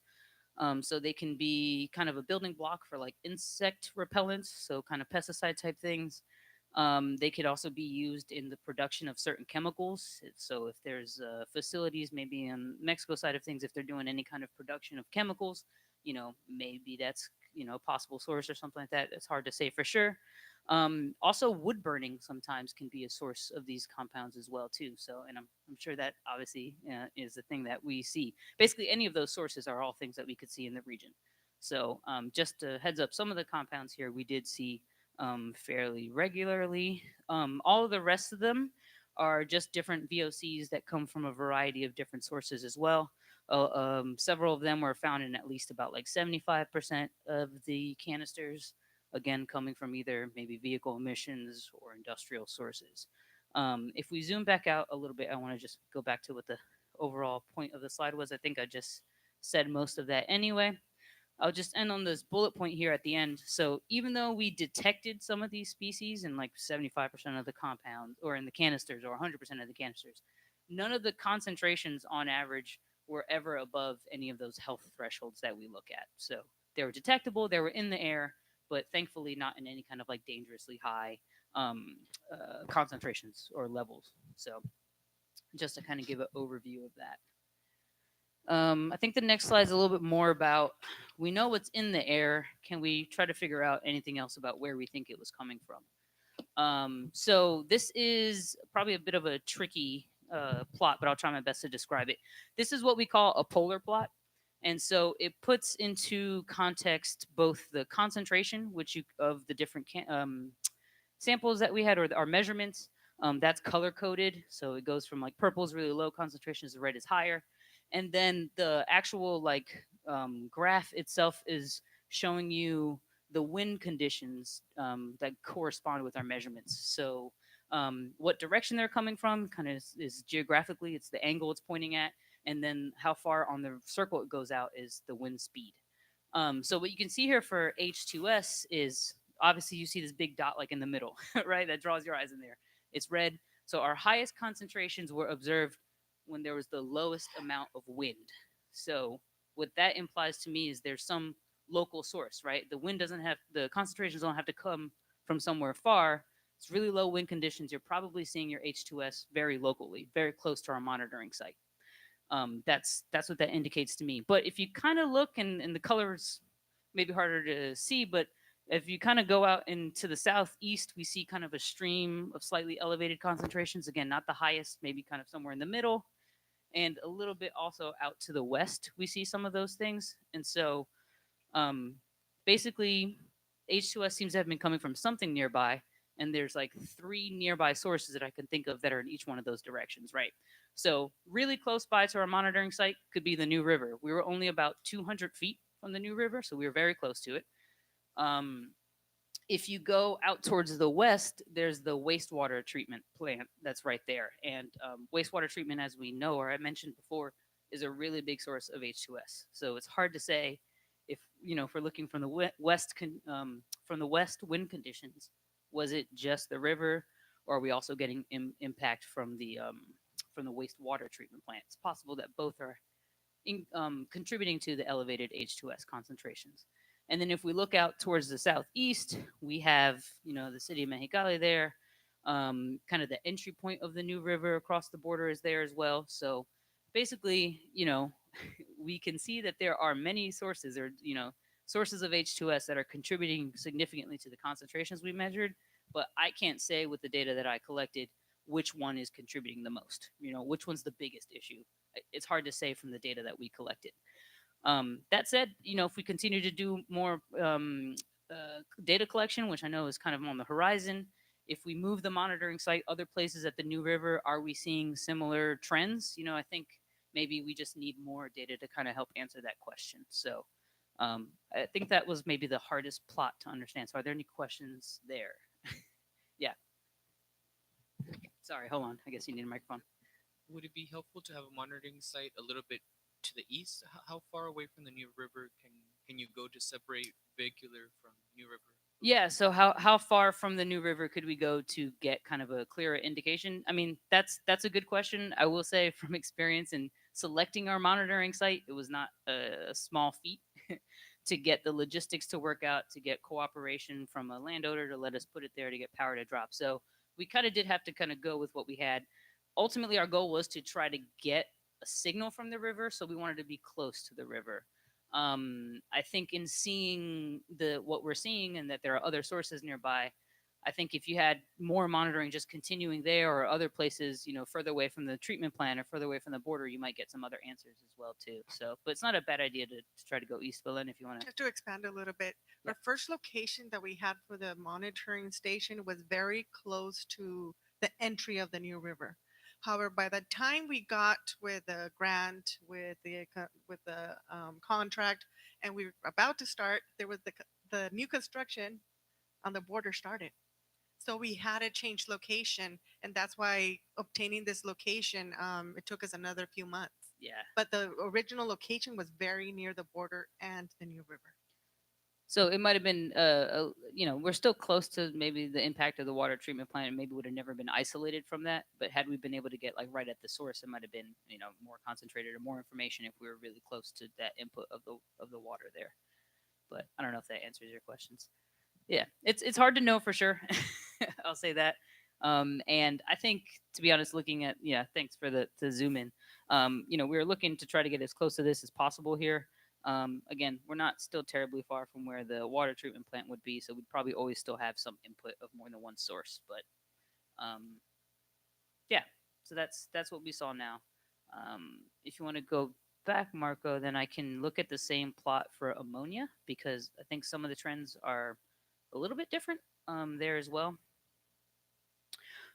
So they can be kind of a building block for like insect repellents, so kind of pesticide type things. They could also be used in the production of certain chemicals. So if there's facilities, maybe on Mexico side of things, if they're doing any kind of production of chemicals, maybe that's, a possible source or something like that. It's hard to say for sure. Also, wood burning sometimes can be a source of these compounds as well too. So, and I'm sure that obviously is the thing that we see. Basically, any of those sources are all things that we could see in the region. So, just a heads up, some of the compounds here we did see fairly regularly. All of the rest of them are just different VOCs that come from a variety of different sources as well. Several of them were found in at least about like 75% of the canisters, again, coming from either maybe vehicle emissions or industrial sources. If we zoom back out a little bit, I want to just go back to what the overall point of the slide was. I think I just said most of that anyway. I'll just end on this bullet point here at the end. So even though we detected some of these species in like 75% of the compound or in the canisters or 100% of the canisters, none of the concentrations on average were ever above any of those health thresholds that we look at. So they were detectable, they were in the air, but thankfully not in any kind of like dangerously high concentrations or levels. So just to kind of give an overview of that. I think the next slide is a little bit more about, we know what's in the air. Can we try to figure out anything else about where we think it was coming from? So this is probably a bit of a tricky plot, but I'll try my best to describe it. This is what we call a polar plot. And so it puts into context both the concentration, of the different samples that we had, or our measurements. That's color coded. So it goes from like purple is really low concentrations to red is higher. And then the actual graph itself is showing you the wind conditions that correspond with our measurements. So what direction they're coming from kind of is geographically, it's the angle it's pointing at. And then how far on the circle it goes out is the wind speed. So what you can see here for H2S is, obviously you see this big dot like in the middle, right? That draws your eyes in there. It's red. So our highest concentrations were observed when there was the lowest amount of wind. So what that implies to me is there's some local source, right? The concentrations don't have to come from somewhere far. It's really low wind conditions. You're probably seeing your H2S very locally, very close to our monitoring site. That's what that indicates to me. But if you kind of look, and the colors maybe harder to see, but if you kind of go out into the southeast, we see kind of a stream of slightly elevated concentrations. Again, not the highest, maybe kind of somewhere in the middle. And a little bit also out to the west, we see some of those things. And so basically, H2S seems to have been coming from something nearby. And there's like 3 nearby sources that I can think of that are in each one of those directions, right? So really close by to our monitoring site could be the New River. We were only about 200 feet from the New River, so we were very close to it. If you go out towards the west, there's the wastewater treatment plant that's right there. And wastewater treatment, as we know, or I mentioned before, is a really big source of H2S. So it's hard to say if we're looking from the west wind conditions, was it just the river, or are we also getting impact from the wastewater treatment plant? It's possible that both are contributing to the elevated H2S concentrations. And then if we look out towards the southeast, we have, the city of Mexicali there. Kind of the entry point of the New River across the border is there as well. So basically, we can see that there are many sources, or, sources of H2S that are contributing significantly to the concentrations we measured. But I can't say with the data that I collected which one is contributing the most. Which one's the biggest issue. It's hard to say from the data that we collected. That said, if we continue to do more data collection, which I know is kind of on the horizon, if we move the monitoring site other places at the New River, are we seeing similar trends? I think maybe we just need more data to kind of help answer that question. So I think that was maybe the hardest plot to understand. So are there any questions there? Yeah. Sorry, hold on. I guess you need a microphone. Would it be helpful to have a monitoring site a little bit to the east? How far away from the New River can you go to separate vehicular from New River? Yeah, so how far from the New River could we go to get kind of a clearer indication? I mean, that's a good question. I will say from experience in selecting our monitoring site, it was not a small feat to get the logistics to work out, to get cooperation from a landowner to let us put it there, to get power to drop. So we kind of did have to kind of go with what we had. Ultimately, our goal was to try to get a signal from the river, so we wanted to be close to the river. I think in seeing what we're seeing and that there are other sources nearby, I think if you had more monitoring just continuing there or other places, further away from the treatment plant or further away from the border, you might get some other answers as well too. So, but it's not a bad idea to try to go east, Belen, if you want to. Just to expand a little bit, Yeah. our first location that we had for the monitoring station was very close to the entry of the New River. However, by the time we got with the grant, with the contract, and we were about to start, there was the new construction on the border started. So we had to change location, and that's why obtaining this location, it took us another few months. Yeah. But the original location was very near the border and the New River. So it might have been, we're still close to maybe the impact of the water treatment plant, and maybe would have never been isolated from that. But had we been able to get like right at the source, it might have been, more concentrated or more information if we were really close to that input of the water there. But I don't know if that answers your questions. Yeah, it's hard to know for sure. I'll say that. And I think, to be honest, looking at, thanks for the zoom in. We were looking to try to get as close to this as possible here. Again, we're not still terribly far from where the water treatment plant would be, so we'd probably always still have some input of more than one source. But yeah, so that's what we saw now. If you want to go back, Marco, then I can look at the same plot for ammonia, because I think some of the trends are a little bit different there as well.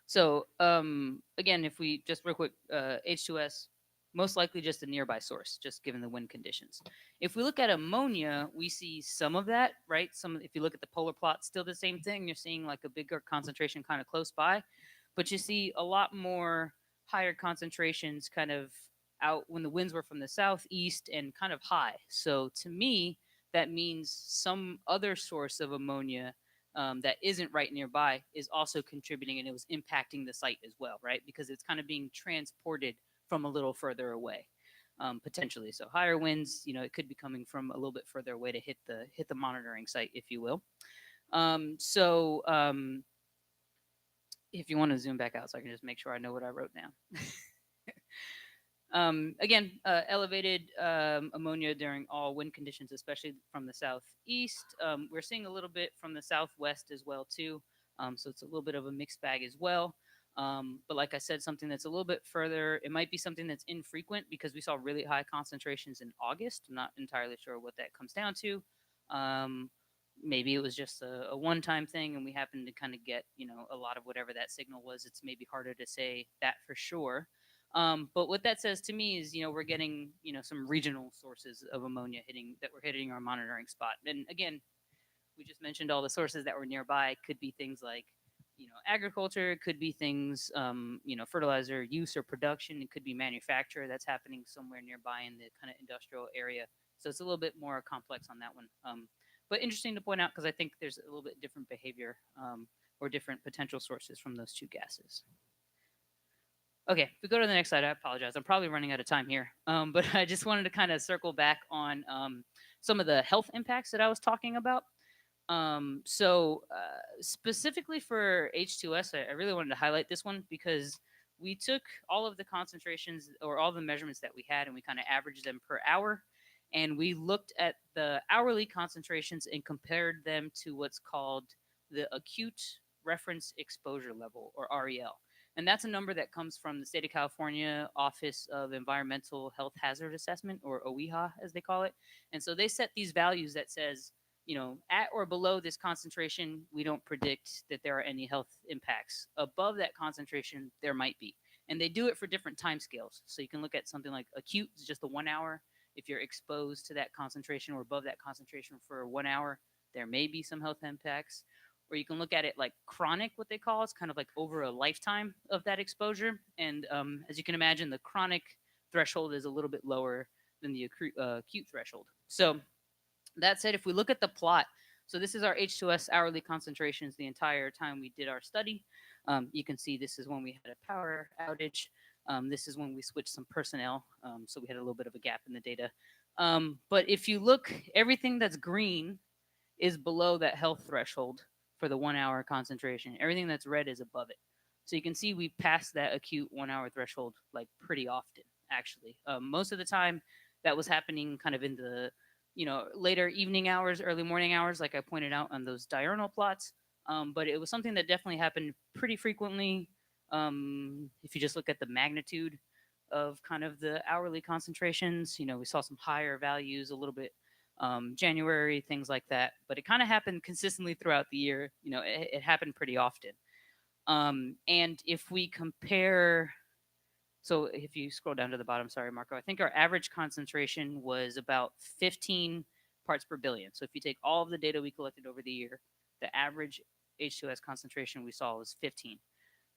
So again, if we just real quick, H2S, most likely just a nearby source, just given the wind conditions. If we look at ammonia, we see some of that, right? If you look at the polar plot, still the same thing. You're seeing like a bigger concentration kind of close by, but you see a lot more higher concentrations kind of out when the winds were from the southeast and kind of high. So to me, that means some other source of ammonia that isn't right nearby is also contributing, and it was impacting the site as well, right? Because it's kind of being transported from a little further away, potentially. So higher winds, it could be coming from a little bit further away to hit the monitoring site, if you will. If you want to zoom back out, so I can just make sure I know what I wrote down. Again, elevated ammonia during all wind conditions, especially from the southeast. We're seeing a little bit from the southwest as well too. So it's a little bit of a mixed bag as well. But like I said, something that's a little bit further, it might be something that's infrequent because we saw really high concentrations in August. I'm not entirely sure what that comes down to. Maybe it was just a one-time thing and we happened to kind of get, a lot of whatever that signal was. It's maybe harder to say that for sure. But what that says to me is, we're getting, some regional sources of ammonia hitting our monitoring spot. And again, we just mentioned all the sources that were nearby. Could be things like, agriculture, it could be things, fertilizer use or production. It could be manufacture that's happening somewhere nearby in the kind of industrial area. So it's a little bit more complex on that one. But interesting to point out because I think there's a little bit different behavior or different potential sources from those two gases. Okay, if we go to the next slide, I apologize. I'm probably running out of time here. But I just wanted to kind of circle back on some of the health impacts that I was talking about. Specifically for H2S, I really wanted to highlight this one because we took all of the concentrations or all the measurements that we had and we kind of averaged them per hour. And we looked at the hourly concentrations and compared them to what's called the acute reference exposure level, or REL. And that's a number that comes from the state of California Office of Environmental Health Hazard Assessment, or OEHA as they call it. And so they set these values that says, at or below this concentration, we don't predict that there are any health impacts. Above that concentration, there might be. And they do it for different time scales. So you can look at something like acute is just a 1 hour. If you're exposed to that concentration or above that concentration for 1 hour, there may be some health impacts. Or you can look at it like chronic, what they call. It's kind of like over a lifetime of that exposure. And as you can imagine, the chronic threshold is a little bit lower than the acute threshold. So that said, if we look at the plot, so this is our H2S hourly concentrations the entire time we did our study. You can see this is when we had a power outage. This is when we switched some personnel. So we had a little bit of a gap in the data. But if you look, everything that's green is below that health threshold for the 1 hour concentration. Everything that's red is above it. So you can see we passed that acute 1 hour threshold like pretty often, actually. Most of the time that was happening kind of in the later evening hours, early morning hours, like I pointed out on those diurnal plots. But it was something that definitely happened pretty frequently. If you just look at the magnitude of kind of the hourly concentrations, we saw some higher values a little bit January, things like that. But it kind of happened consistently throughout the year. It happened pretty often. And if we compare, so if you scroll down to the bottom, sorry, Marco, I think our average concentration was about 15 parts per billion. So if you take all of the data we collected over the year, the average H2S concentration we saw was 15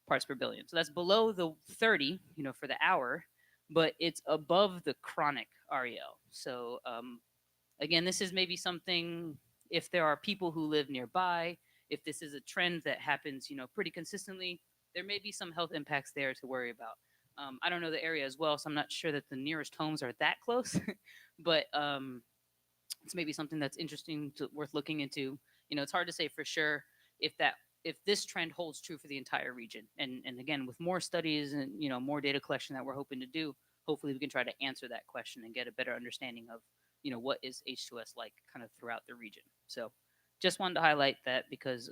parts per billion. So that's below the 30, for the hour, but it's above the chronic REL. So again, this is maybe something, if there are people who live nearby, if this is a trend that happens, pretty consistently, there may be some health impacts there to worry about. I don't know the area as well, so I'm not sure that the nearest homes are that close, but it's maybe something that's interesting worth looking into. It's hard to say for sure if this trend holds true for the entire region. And again, with more studies and more data collection that we're hoping to do, hopefully we can try to answer that question and get a better understanding of what is H2S like kind of throughout the region. So just wanted to highlight that because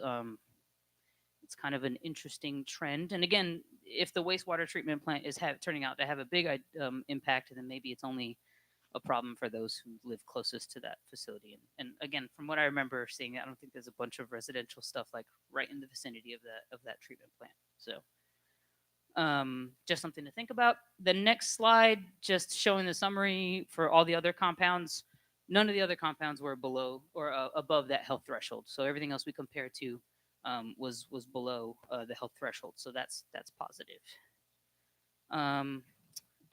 it's kind of an interesting trend. And again, if the wastewater treatment plant is turning out to have a big impact, then maybe it's only a problem for those who live closest to that facility. And again, from what I remember seeing, I don't think there's a bunch of residential stuff like right in the vicinity of that treatment plant. So just something to think about. The next slide, just showing the summary for all the other compounds. None of the other compounds were below or above that health threshold. So everything else we compared to was below the health threshold. So that's positive.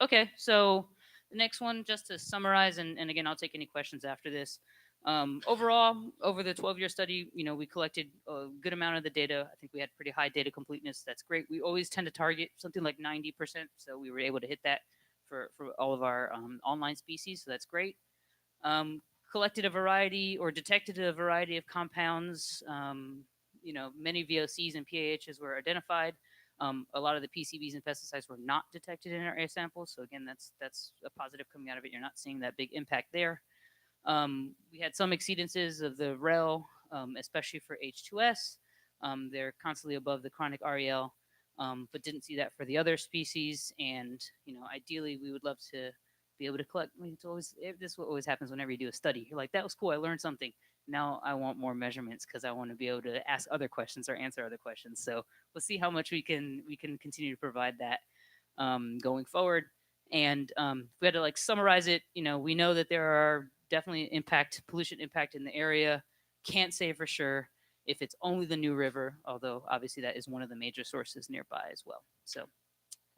Okay, so the next one, just to summarize, and again, I'll take any questions after this. Overall, over the 12-year study, we collected a good amount of the data. I think we had pretty high data completeness. That's great. We always tend to target something like 90%, so we were able to hit that for all of our online species, so that's great. Collected a variety or detected a variety of compounds. Many VOCs and PAHs were identified. A lot of the PCBs and pesticides were not detected in our air samples. So again, that's a positive coming out of it. You're not seeing that big impact there. We had some exceedances of the REL, especially for H2S. They're constantly above the chronic REL, but didn't see that for the other species. And ideally, we would love to be able to collect. This is what always happens whenever you do a study. You're like, that was cool. I learned something. Now I want more measurements because I want to be able to ask other questions or answer other questions. So we'll see how much we can continue to provide that going forward. And if we had to summarize it, we know that there are definitely pollution impact in the area. Can't say for sure if it's only the New River, although obviously that is one of the major sources nearby as well. So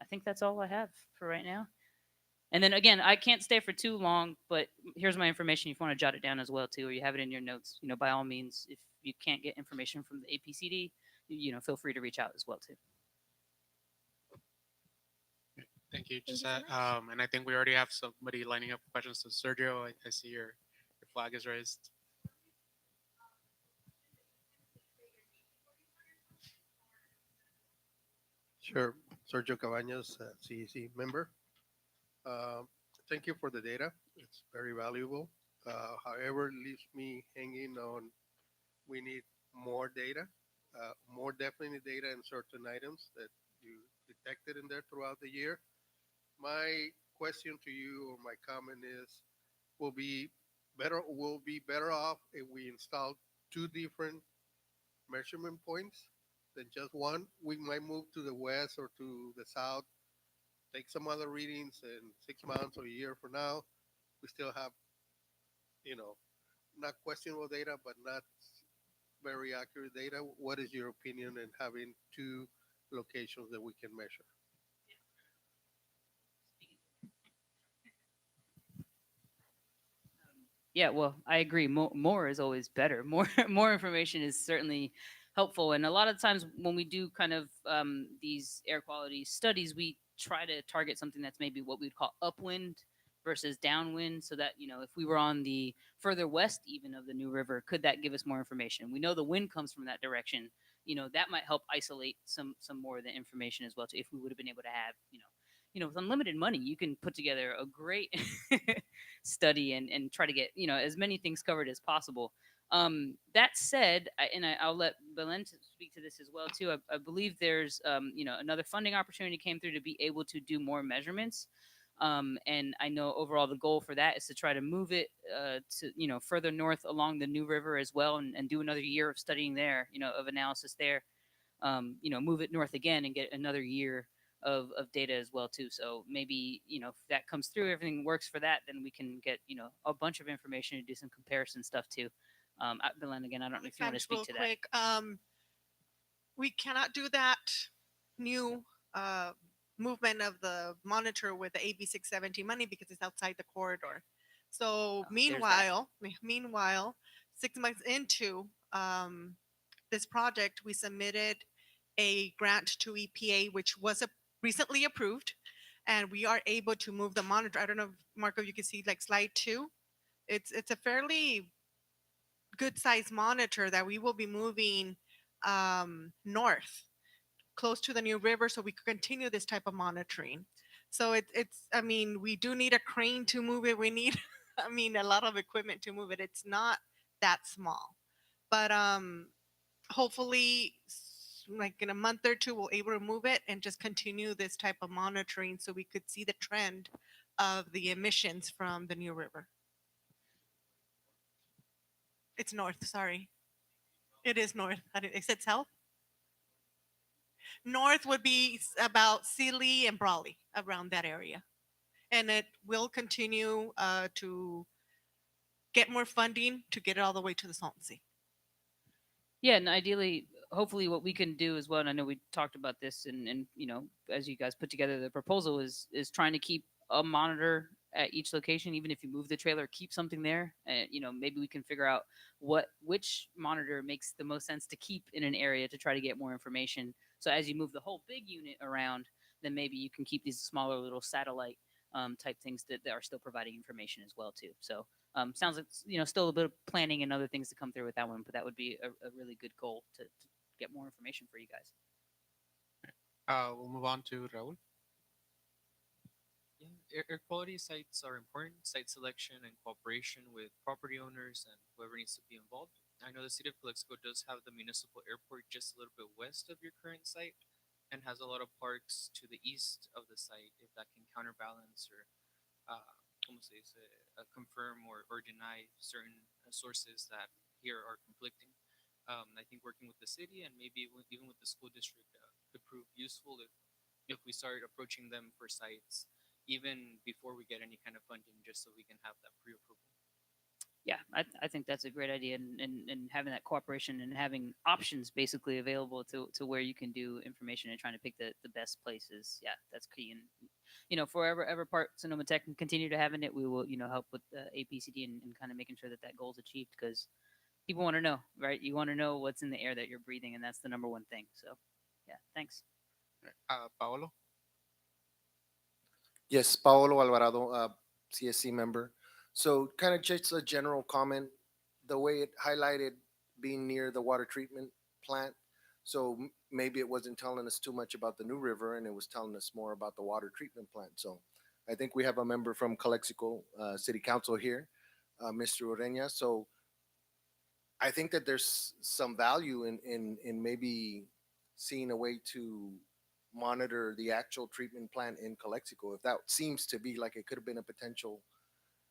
I think that's all I have for right now. And then again, I can't stay for too long, but here's my information if you want to jot it down as well too, or you have it in your notes. By all means, if you can't get information from the APCD, feel free to reach out as well too. Thank you, Gisette. And I think we already have somebody lining up questions. So Sergio, I see your flag is raised. Sure. Sergio Cabañas, CEC member. Thank you for the data. It's very valuable. However, it leaves me hanging on we need more data, more definite data in certain items that you detected in there throughout the year. My question to you or my comment is, we'll be better off if we install two different measurement points than just one. We might move to the west or to the south, take some other readings, and 6 months or a year from now, we still have, you know, not questionable data, but not very accurate data. What is your opinion in having two locations that we can measure? Yeah, well, I agree. More is always better. More information is certainly helpful. And a lot of times when we do kind of these air quality studies, we try to target something that's maybe what we'd call upwind versus downwind, so that if we were on the further west even of the New River, could that give us more information? We know the wind comes from that direction. That might help isolate some more of the information as well too. If we would have been able to have with unlimited money, you can put together a great study and try to get as many things covered as possible. That said, I'll let Belen speak to this as well too. I believe there's another funding opportunity came through to be able to do more measurements. And I know overall the goal for that is to try to move it to further north along the New River as well, and do another year of studying there, of analysis there. Move it north again and get another year of data as well too. So maybe if that comes through, everything works for that, then we can get a bunch of information to do some comparison stuff too. Belen, again, I don't know if you want to speak to that. Quick, we cannot do that new movement of the monitor with the AB 670 money because it's outside the corridor. So meanwhile, 6 months into this project, we submitted a grant to EPA, which was recently approved, and we are able to move the monitor. I don't know, Marco, you can see like slide 2. It's a fairly good size monitor that we will be moving north, close to the New River, so we could continue this type of monitoring. So I mean, we do need a crane to move it. We need, a lot of equipment to move it. It's not that small, but hopefully like in a month or two, we'll able to move it and just continue this type of monitoring so we could see the trend of the emissions from the New River. It's north, sorry. It is north. I said south? North would be about Sealy and Brawley, around that area. And it will continue to get more funding to get it all the way to the Salton Sea. Yeah, and ideally, hopefully what we can do as well, and I know we talked about this, and as you guys put together the proposal, is trying to keep a monitor at each location. Even if you move the trailer, keep something there. Maybe we can figure out which monitor makes the most sense to keep in an area to try to get more information. So as you move the whole big unit around, then maybe you can keep these smaller little satellite type things that are still providing information as well too. So sounds like still a bit of planning and other things to come through with that one, but that would be a really good goal to get more information for you guys. We'll move on to Raul. Yeah, air quality sites are important. Site selection and cooperation with property owners and whoever needs to be involved. I know the city of Calexico does have the municipal airport just a little bit west of your current site, and has a lot of parks to the east of the site, if that can counterbalance or confirm or deny certain sources that here are conflicting. I think working with the city and maybe even with the school district could prove useful if we start approaching them for sites even before we get any kind of funding, just so we can have that pre-approval. Yeah, I think that's a great idea, and having that cooperation and having options basically available to where you can do information and trying to pick the best places. Yeah, that's key. And for ever part Sonoma Tech can continue to having it, we will help with the APCD and kind of making sure that goal is achieved, because people want to know, right? You want to know what's in the air that you're breathing, and that's the number one thing. So, yeah, thanks. Paolo. Yes, Paolo Alvarado, CSC member. So kind of just a general comment, the way it highlighted being near the water treatment plant. So maybe it wasn't telling us too much about the New River, and it was telling us more about the water treatment plant. So I think we have a member from Calexico City Council here, Mr. Ureña. So I think that there's some value in maybe seeing a way to monitor the actual treatment plant in Calexico. If that seems to be like it could have been a potential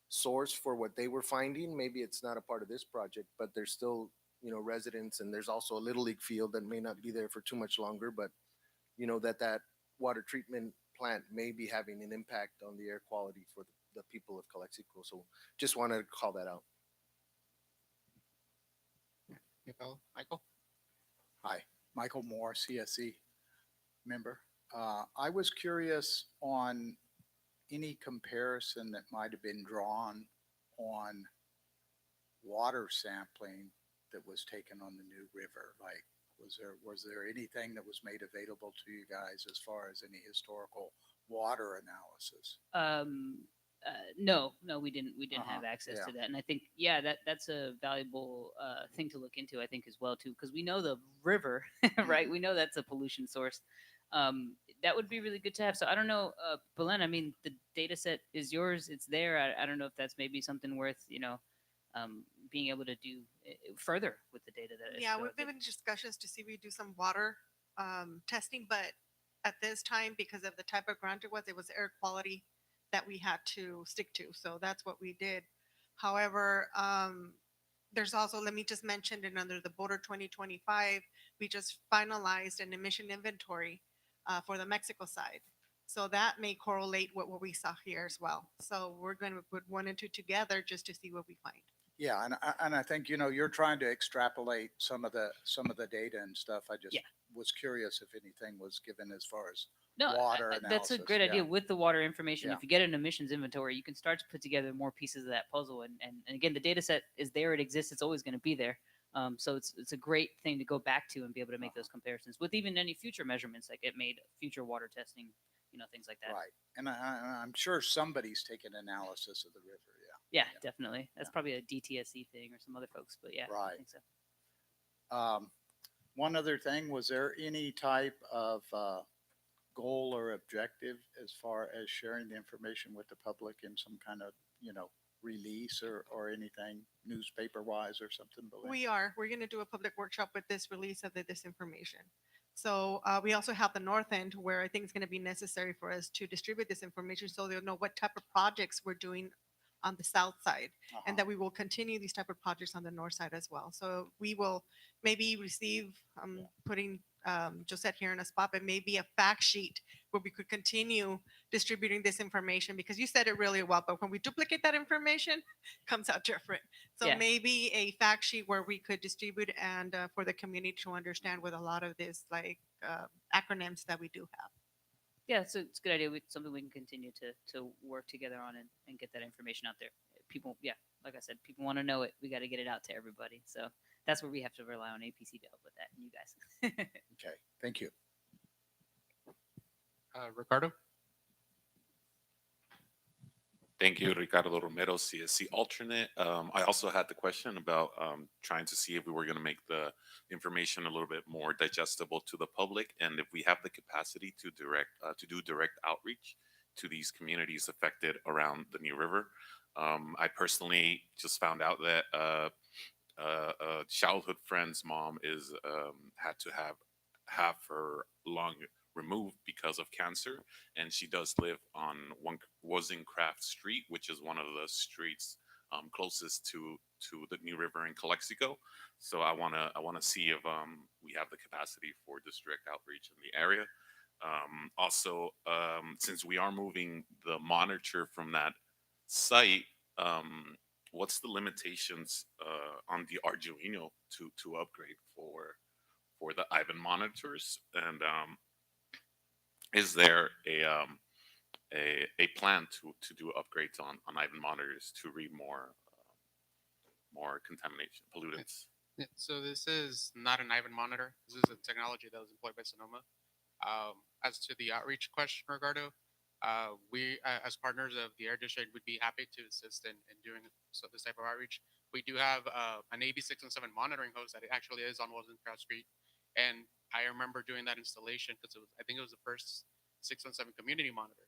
source for what they were finding, maybe it's not a part of this project, but there's still, you know, residents, and there's also a little league field that may not be there for too much longer, but you know, that water treatment plant may be having an impact on the air quality for the people of Calexico. So just wanted to call that out. Michael? Hi, Michael Moore, CSC member. I was curious on any comparison that might have been drawn on water sampling that was taken on the New River. Like, was there anything that was made available to you guys as far as any historical water analysis? No, we didn't have access yeah. to that. And I think, that's a valuable thing to look into, I think, as well, too, because we know the river, right? We know that's a pollution source. That would be really good to have. So I don't know, Belen, I mean, the data set is yours. It's there. I don't know if that's maybe something worth, being able to do further with the data that is. Yeah, so we've been in discussions to see if we do some water testing, but at this time, because of the type of grant it was air quality that we had to stick to. So that's what we did. However, there's also, let me just mention it under the Border 2025, we just finalized an emission inventory for the Mexico side. So that may correlate with what we saw here as well. So we're going to put 1 and 2 together just to see what we find. Yeah, and I think, you know, you're trying to extrapolate some of the data and stuff. I just was curious if anything was given as far as water analysis. That's a great idea with the water information. Yeah. If you get an emissions inventory, you can start to put together more pieces of that puzzle. And again, the data set is there. It exists. It's always going to be there. So it's a great thing to go back to and be able to make those comparisons with even any future measurements that get made, future water testing, things like that. Right. And I'm sure somebody's taken analysis of the river. Yeah, definitely. That's probably a DTSC thing or some other folks, but yeah, Right. I think so. One other thing, was there any type of goal or objective as far as sharing the information with the public in some kind of, release or anything newspaper wise or something? We're going to do a public workshop with this release of this information. So we also have the north end where I think it's going to be necessary for us to distribute this information so they'll know what type of projects we're doing on the south side, and that we will continue these type of projects on the north side as well. So we will maybe receive, putting Josette here in a spot, but maybe a fact sheet where we could continue distributing this information, because you said it really well, but when we duplicate that information, it comes out different. So maybe a fact sheet where we could distribute and for the community to understand with a lot of this acronyms that we do have. Yeah, so it's a good idea. Something we can continue to work together on and get that information out there. People, like I said, people want to know it. We got to get it out to everybody. So that's where we have to rely on APC to help with that, and you guys. Okay, thank you. Ricardo? Thank you, Ricardo Romero, CSC alternate. I also had the question about trying to see if we were going to make the information a little bit more digestible to the public, and if we have the capacity to do direct outreach to these communities affected around the New River. I personally just found out that a childhood friend's mom is had to have her lung removed because of cancer, and she does live on Wozencraft Street, which is one of the streets closest to the New River in Calexico. So I wanna see if we have the capacity for district outreach in the area. Also, since we are moving the monitor from that site, what's the limitations on the Arduino to upgrade for the Ivan monitors, and is there a plan to do upgrades on Ivan monitors to read more contamination pollutants? Yeah, so this is not an Ivan monitor. This is a technology that was employed by Sonoma. As to the outreach question, Ricardo, we, as partners of the Air District, would be happy to assist in doing this type of outreach. We do have an AB 617 monitoring host that actually is on Wozencraft Street. And I remember doing that installation because I think it was the first 617 community monitor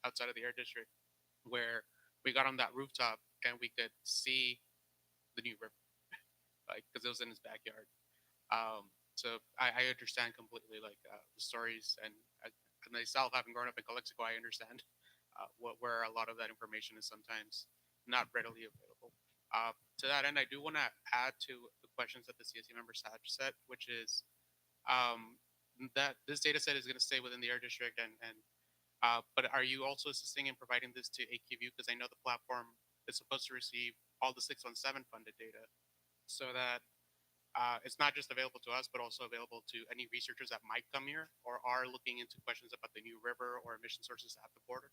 outside of the Air District, where we got on that rooftop and we could see the New River, like, because it was in his backyard. So I understand completely like the stories, and myself, having grown up in Calexico, I understand where a lot of that information is sometimes not readily available. To that end, I do want to add to the questions that the CSC members had said, which is that this data set is going to stay within the air district, but are you also assisting in providing this to AQView? Because I know the platform is supposed to receive all the 617 funded data, so that it's not just available to us, but also available to any researchers that might come here or are looking into questions about the new river or emission sources at the border.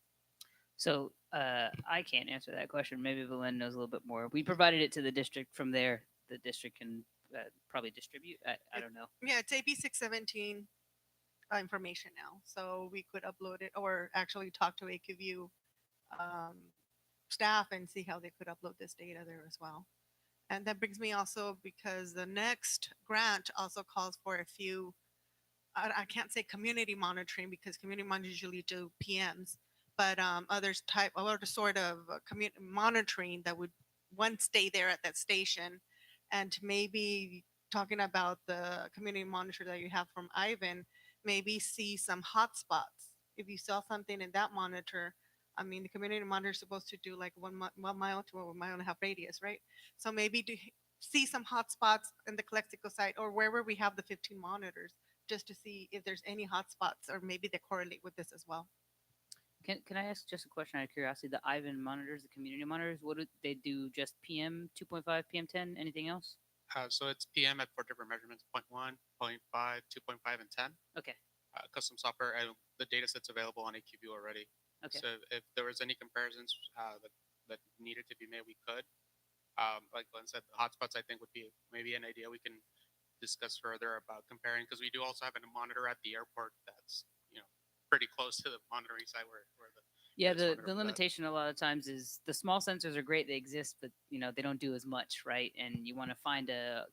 So I can't answer that question. Maybe Valen knows a little bit more. We provided it to the district. From there, the district can probably distribute. I don't know. Yeah, it's AB 617 information now. So we could upload it or actually talk to AQView staff and see how they could upload this data there as well. And that brings me also because the next grant also calls for a few, I can't say community monitoring because community monitors usually do PMs, but other sort of community monitoring that would one stay there at that station, and maybe talking about the community monitor that you have from Ivan, maybe see some hotspots. If you saw something in that monitor, I mean, the community monitor is supposed to do like 1 mile to a mile and a half radius, right? So maybe to see some hotspots in the Calexico site or wherever we have the 15 monitors, just to see if there's any hotspots or maybe they correlate with this as well. Can I ask just a question out of curiosity? The Ivan monitors, the community monitors, what do they do? Just PM 2.5, PM 10, anything else? So it's PM at 4 different measurements: 0.1, 0.5, 2.5, and 10. Okay. Custom software, and the data set's available on AQView already. Okay. So if there was any comparisons that needed to be made, we could. Like Glenn said, the hotspots I think would be maybe an idea we can discuss further about comparing, because we do also have a monitor at the airport that's pretty close to the monitoring site where the Yeah, it's the wonderful that- limitation a lot of times is the small sensors are great, they exist, but they don't do as much, right? And you want to find a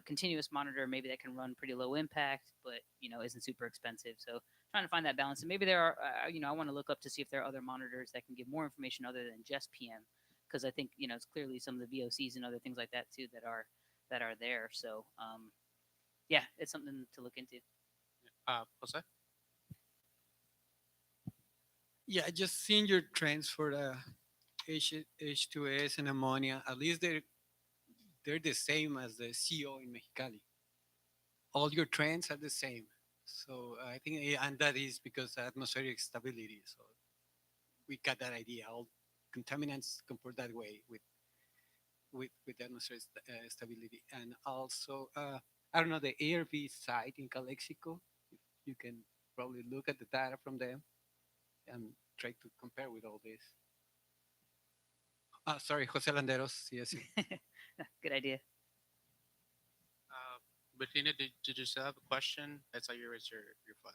continuous monitor maybe that can run pretty low impact, but isn't super expensive. So trying to find that balance, and maybe there are I want to look up to see if there are other monitors that can give more information other than just PM, because I think it's clearly some of the VOCs and other things like that too that are there. So yeah, it's something to look into. Jose? Yeah, I just seen your trends for the H2S and ammonia. At least they're the same as the CO in Mexicali. All your trends are the same. So I think, and that is because atmospheric stability. So we got that idea. All contaminants compare that way with atmospheric stability. And also, I don't know, the ARB site in Calexico, you can probably look at the data from them and try to compare with all this. Sorry, Jose Landeros, yes. Good idea. Bettina, did you still have a question? I saw you raised your flag.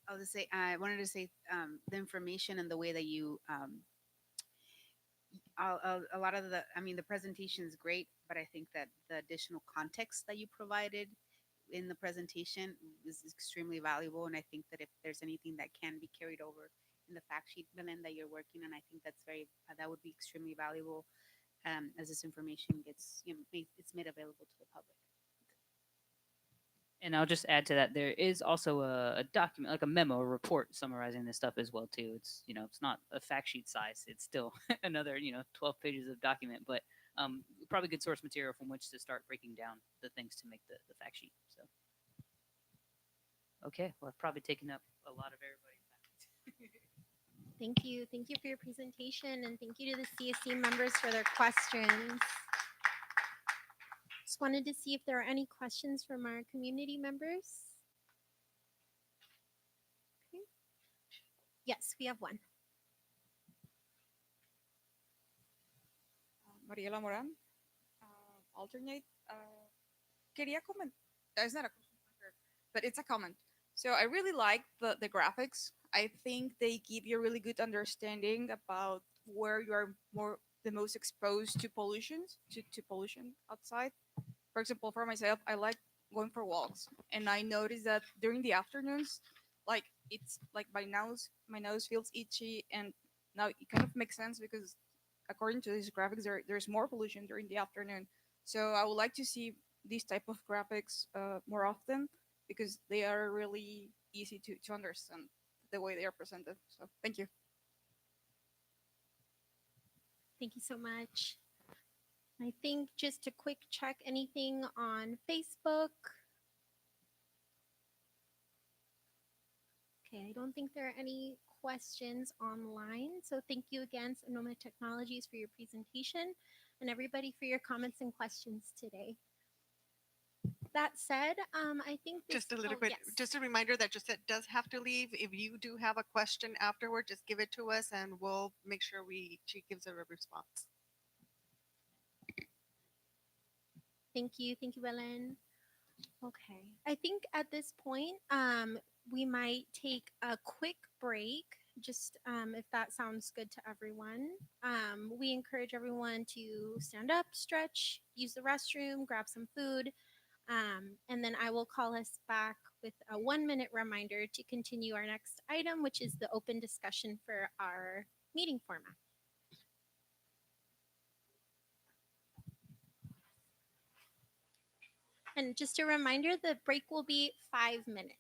I'll just say, I wanted to say the information and the way that you, a lot of the presentation is great, but I think that the additional context that you provided in the presentation is extremely valuable. And I think that if there's anything that can be carried over in the fact sheet, Belen, that you're working on, I think that would be extremely valuable as this information gets, it's made available to the public. And I'll just add to that, there is also a document, like a memo, a report summarizing this stuff as well too. It's it's not a fact sheet size. It's still another 12 pages of document, but probably good source material from which to start breaking down the things to make the fact sheet. So okay, well, I've probably taken up a lot of everybody's time. Thank you. Thank you for your presentation, and thank you to the CSC members for their questions. Just wanted to see if there are any questions from our community members. Okay. Yes, we have one. Mariela Moran, alternate. Quería comentar, it's not a question, but it's a comment. So I really like the graphics. I think they give you a really good understanding about where you are the most exposed to pollution, to pollution outside. For example, for myself, I like going for walks, and I noticed that during the afternoons, like it's like my nose feels itchy, and now it kind of makes sense because according to these graphics, there's more pollution during the afternoon. So I would like to see these type of graphics more often because they are really easy to understand the way they are presented. So thank you. Thank you so much. I think just a quick check, anything on Facebook? Okay, I don't think there are any questions online. So thank you again, Sonoma Technologies, for your presentation and everybody for your comments and questions today. That said, I think this, Just a little oh, bit, yes. just a reminder that Josette does have to leave. If you do have a question afterward, just give it to us and we'll make sure she gives a response. Thank you, Belen. Okay, I think at this point, we might take a quick break, just if that sounds good to everyone. We encourage everyone to stand up, stretch, use the restroom, grab some food, and then I will call us back with a 1-minute reminder to continue our next item, which is the open discussion for our meeting format. And just a reminder, the break will be 5 minutes.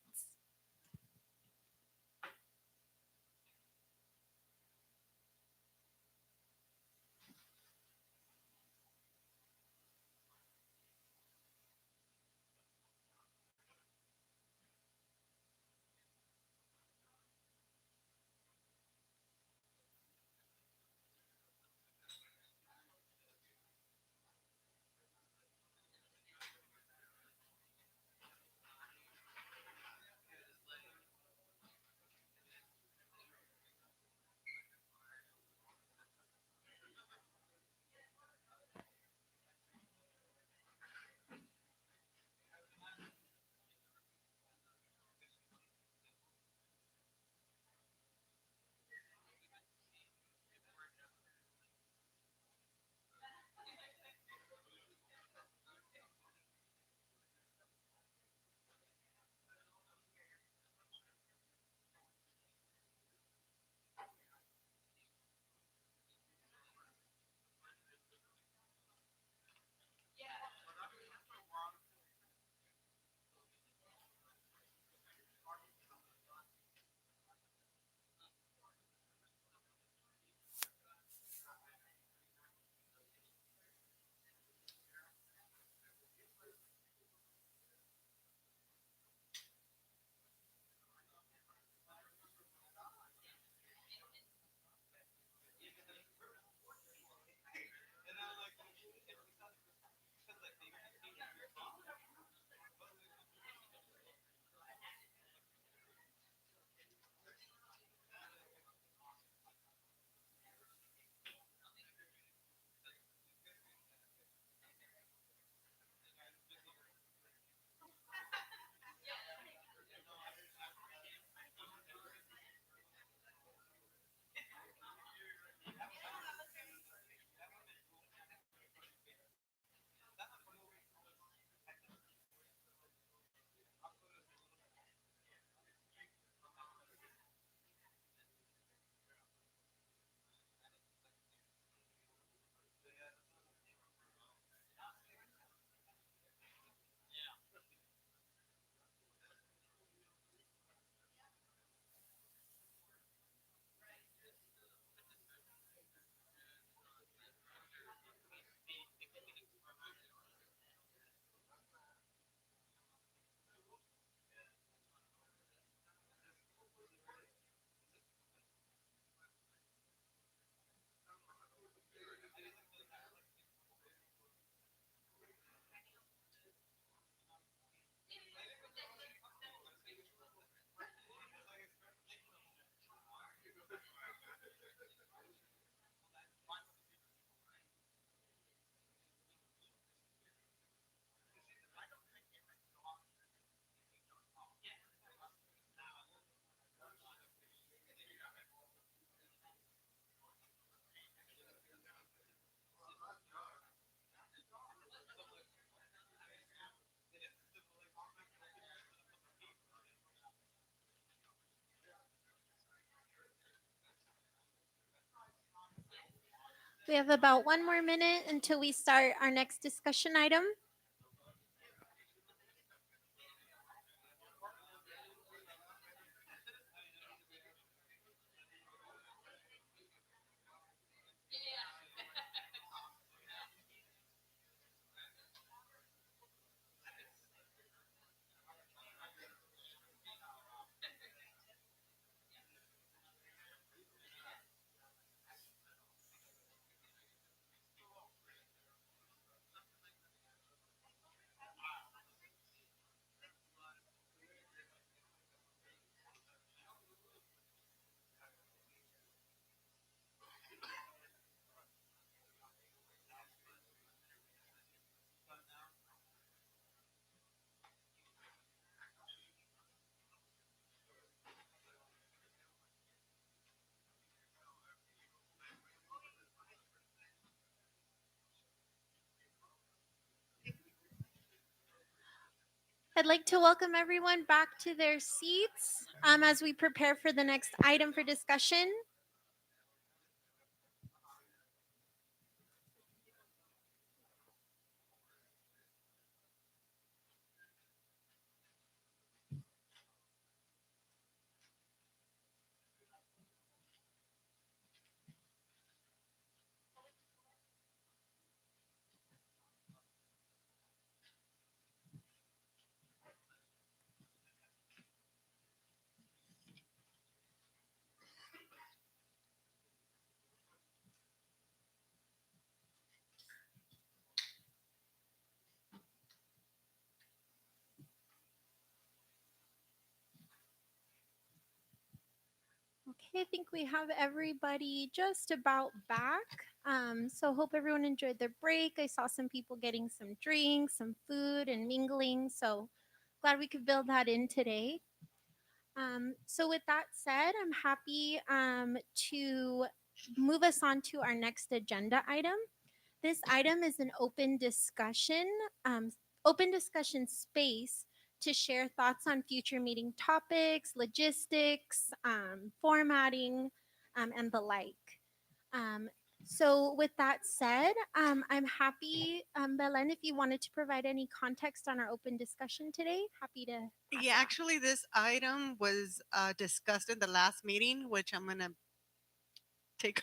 We have about 1 more minute until we start our next discussion item. I'd like to welcome everyone back to their seats as we prepare for the next item for discussion. Okay, I think we have everybody just about back. So hope everyone enjoyed their break. I saw some people getting some drinks, some food, and mingling. So glad we could build that in today. So with that said, I'm happy to move us on to our next agenda item. This item is an open discussion space to share thoughts on future meeting topics, logistics, formatting, and the like. So with that said, I'm happy, Belen, if you wanted to provide any context on our open discussion today, happy to. Yeah, actually, this item was discussed in the last meeting, which I'm gonna take.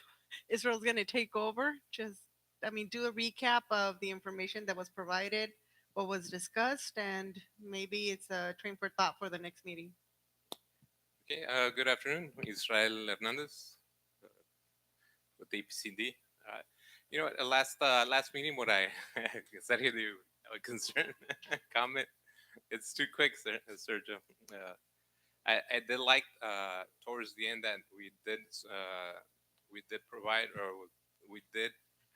Israel's gonna take over. Do a recap of the information that was provided, what was discussed, and maybe it's a train for thought for the next meeting. Okay, good afternoon. Israel Hernandez with the APCD. Last meeting, what I said here, the concern comment, it's too quick, Sergio. I did like towards the end that we did provide, or we did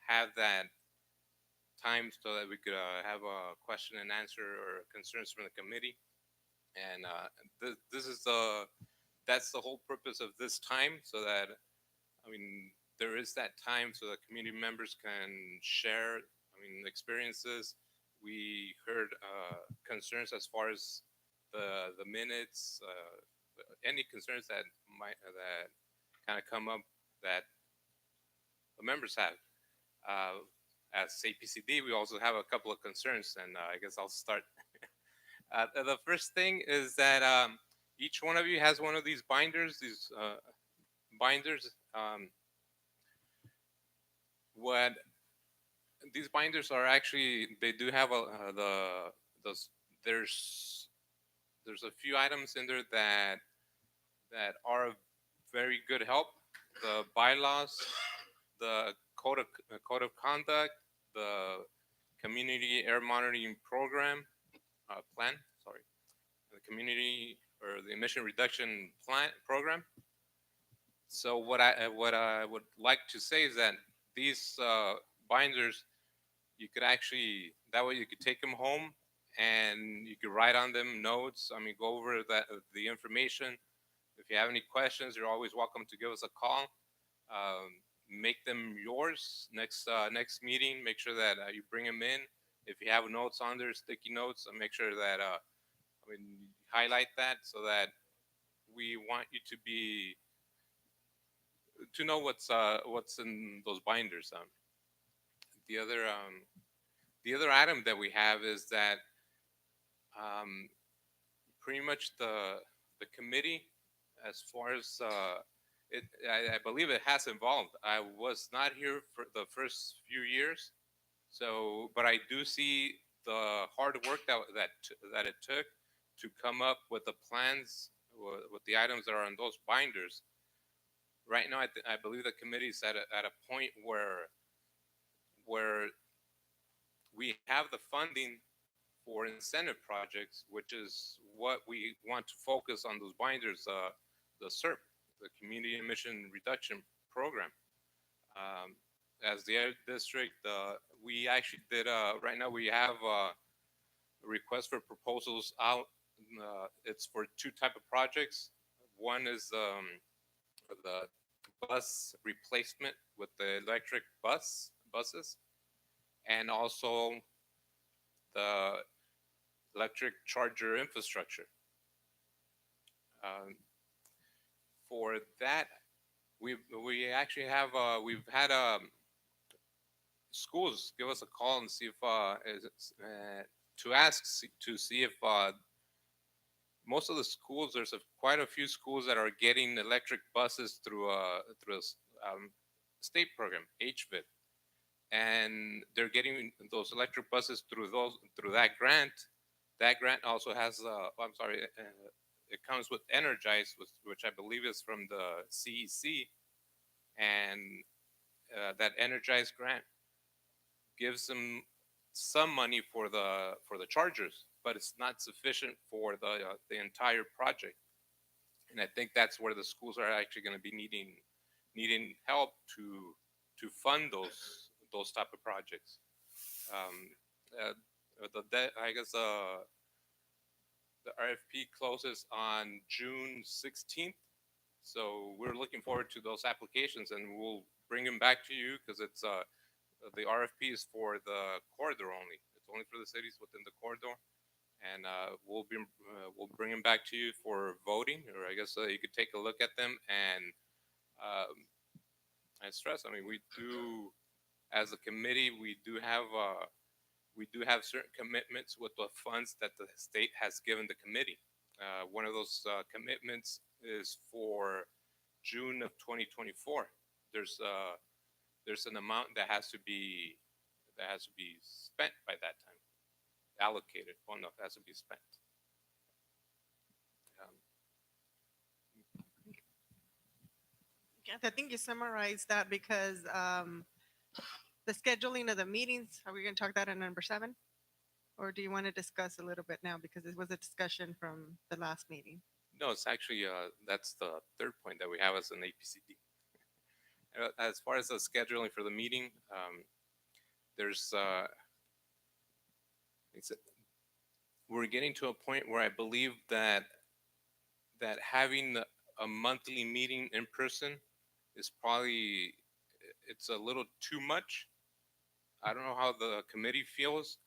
have that time so that we could have a question and answer or concerns from the committee. And that's the whole purpose of this time, so that, there is that time so that community members can share, experiences. We heard concerns as far as the minutes, any concerns that kind of come up that the members have. As APCD, we also have a couple of concerns, and I guess I'll start. The first thing is that each one of you has one of these binders. What these binders are actually, they do have there's a few items in there that are of very good help. The bylaws, the code of conduct, the community air monitoring plan, the community or the emission reduction program. So what I would like to say is that these binders, you could actually, that way you could take them home and you could write on them notes. Go over the information. If you have any questions, you're always welcome to give us a call. Make them yours next meeting. Make sure that you bring them in. If you have notes on there, sticky notes, make sure that highlight that, so that we want you to be what's in those binders. The other item that we have is that pretty much the committee, as far as I believe it has evolved. I was not here for the first few years, so but I do see the hard work that it took to come up with the plans with the items that are on those binders. Right now, I believe the committee is at a point where we have the funding for incentive projects, which is what we want to focus on those binders, the CERP, the Community Emission Reduction Program. As the Air District, we actually did, right now we have a request for proposals out. It's for two type of projects. One is the bus replacement with the electric buses, and also the electric charger infrastructure. For that, we actually have we've had schools give us a call and see if to see if most of the schools, there's quite a few schools that are getting electric buses through a state program, HVIP, and they're getting those electric buses through that grant. That grant also has I'm sorry, it comes with Energize, which I believe is from the CEC, and that Energize grant gives them some money for the chargers, but it's not sufficient for the entire project. And I think that's where the schools are actually going to be needing help to fund those type of projects. I guess the RFP closes on June 16th, so we're looking forward to those applications, and we'll bring them back to you because it's the RFP is for the corridor only. It's only for the cities within the corridor, and we'll bring them back to you for voting, or I guess you could take a look at them. And I stress, I mean, we do, as a committee, we do have certain commitments with the funds that the state has given the committee. One of those commitments is for June of 2024. There's an amount that has to be spent by that time, allocated. Well, no, it has to be spent. Yeah, I think you summarized that because the scheduling of the meetings, are we going to talk that in number 7? Or do you want to discuss a little bit now because it was a discussion from the last meeting? No, it's actually, that's the third point that we have as an APCD. As far as the scheduling for the meeting, we're getting to a point where I believe that having a monthly meeting in person is probably, it's a little too much. I don't know how the committee feels.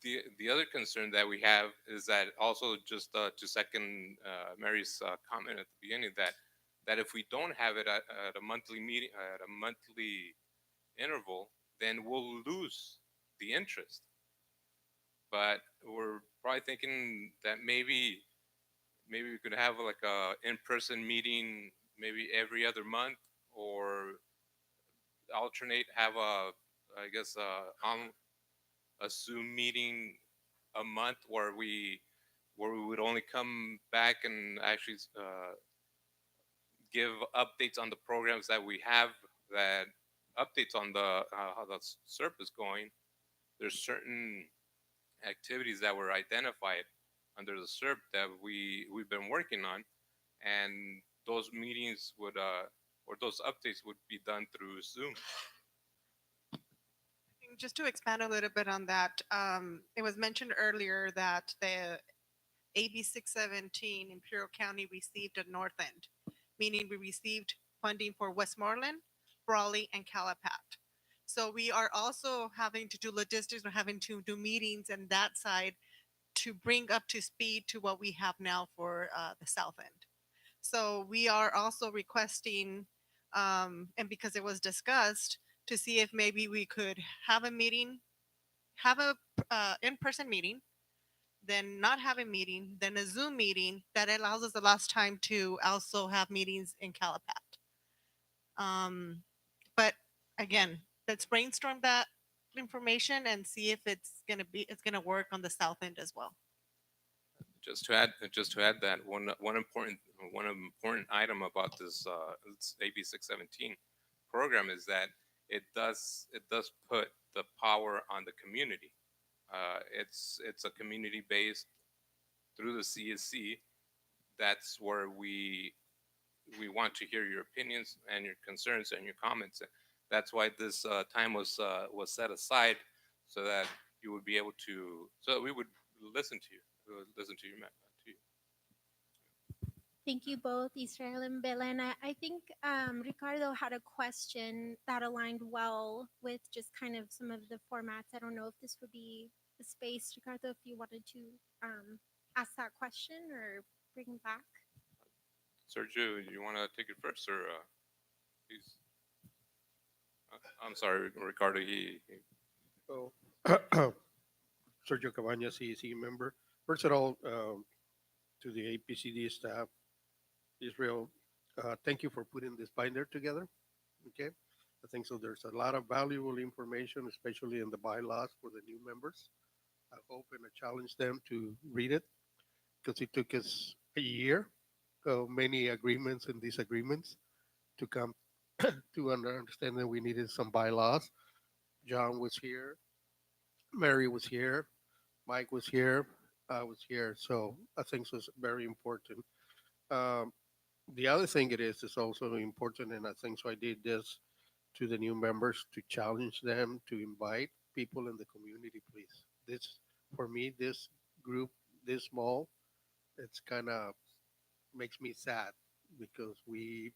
The other concern that we have is that also just to second Mary's comment at the beginning, that if we don't have it at a monthly meeting, at a monthly interval, then we'll lose the interest. But we're probably thinking that maybe we could have like a in-person meeting maybe every other month, or alternate, have a Zoom meeting a month where we would only come back and actually give updates on the programs that we have, that updates on how the SERP is going. There's certain activities that were identified under the SERP that we've been working on, and those meetings would or those updates would be done through Zoom. Just to expand a little bit on that, it was mentioned earlier that the AB 617 Imperial County received a North End, meaning we received funding for Westmoreland, Brawley, and Calapat. So we are also having to do logistics, we're having to do meetings and that side to bring up to speed to what we have now for the South End. So we are also requesting, and because it was discussed, to see if maybe we could have a meeting, have a in-person meeting, then not have a meeting, then a Zoom meeting that allows us the last time to also have meetings in Calapat. But again, let's brainstorm that information and see if it's gonna work on the south end as well. Just to add that one important item about this AB 617 program is that it does put the power on the community. It's a community based through the CSC. That's where we want to hear your opinions and your concerns and your comments. That's why this time was set aside, so that you would be able to, so that we would listen to you, listen to you. Thank you both, Israel and Belen. I think Ricardo had a question that aligned well with just kind of some of the formats. I don't know if this would be the space, Ricardo, if you wanted to ask that question or bring back. Sergio, you want to take it first, or please? I'm sorry, Ricardo. So, Sergio Cabaña, CEC member. First of all, to the APCD staff, Israel, thank you for putting this binder together. Okay, I think so. There's a lot of valuable information, especially in the bylaws for the new members. I hope and I challenge them to read it, because it took us a year of many agreements and disagreements to come to understand that we needed some bylaws. John was here, Mary was here, Mike was here, I was here. So I think it's very important. Um, the other thing it is also important, and I think so. I did this to the new members to challenge them to invite people in the community, please. This, for me, this group, this small, it's kind of makes me sad, because we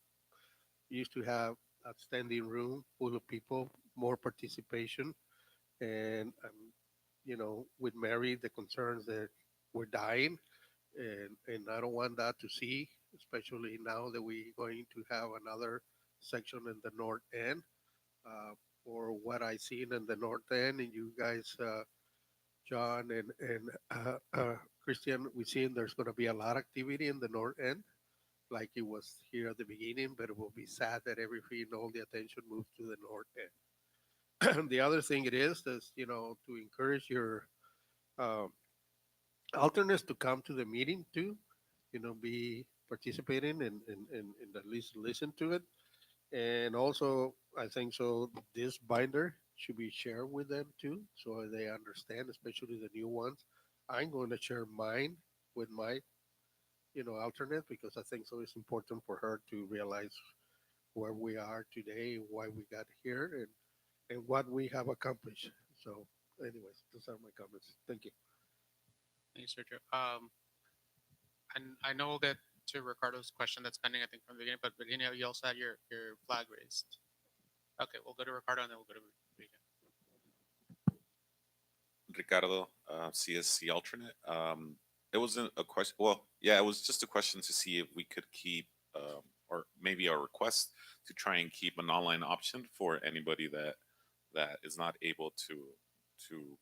used to have a standing room full of people, more participation, and with Mary, the concerns that we're dying, and I don't want that to see, especially now that we're going to have another section in the north end. For what I seen in the north end, and you guys, John and Christian, we seen there's going to be a lot of activity in the north end, like it was here at the beginning, but it will be sad that everything, all the attention moves to the north end. The other thing it is to encourage your um, alternates to come to the meeting too, be participating and at least listen to it. And also, I think so, this binder should be shared with them too, so they understand, especially the new ones. I'm going to share mine with my, alternate, because I think so it's important for her to realize where we are today, why we got here, and what we have accomplished. So, anyways, those are my comments. Thank you. Thanks, Sergio. And I know that to Ricardo's question that's pending, I think from the beginning, but Virginia, you also had your flag raised. Okay, we'll go to Ricardo and then we'll go to Virginia. Ricardo, CSC alternate. It wasn't a question. Well, yeah, it was just a question to see if we could keep, or maybe a request to try and keep an online option for anybody that is not able to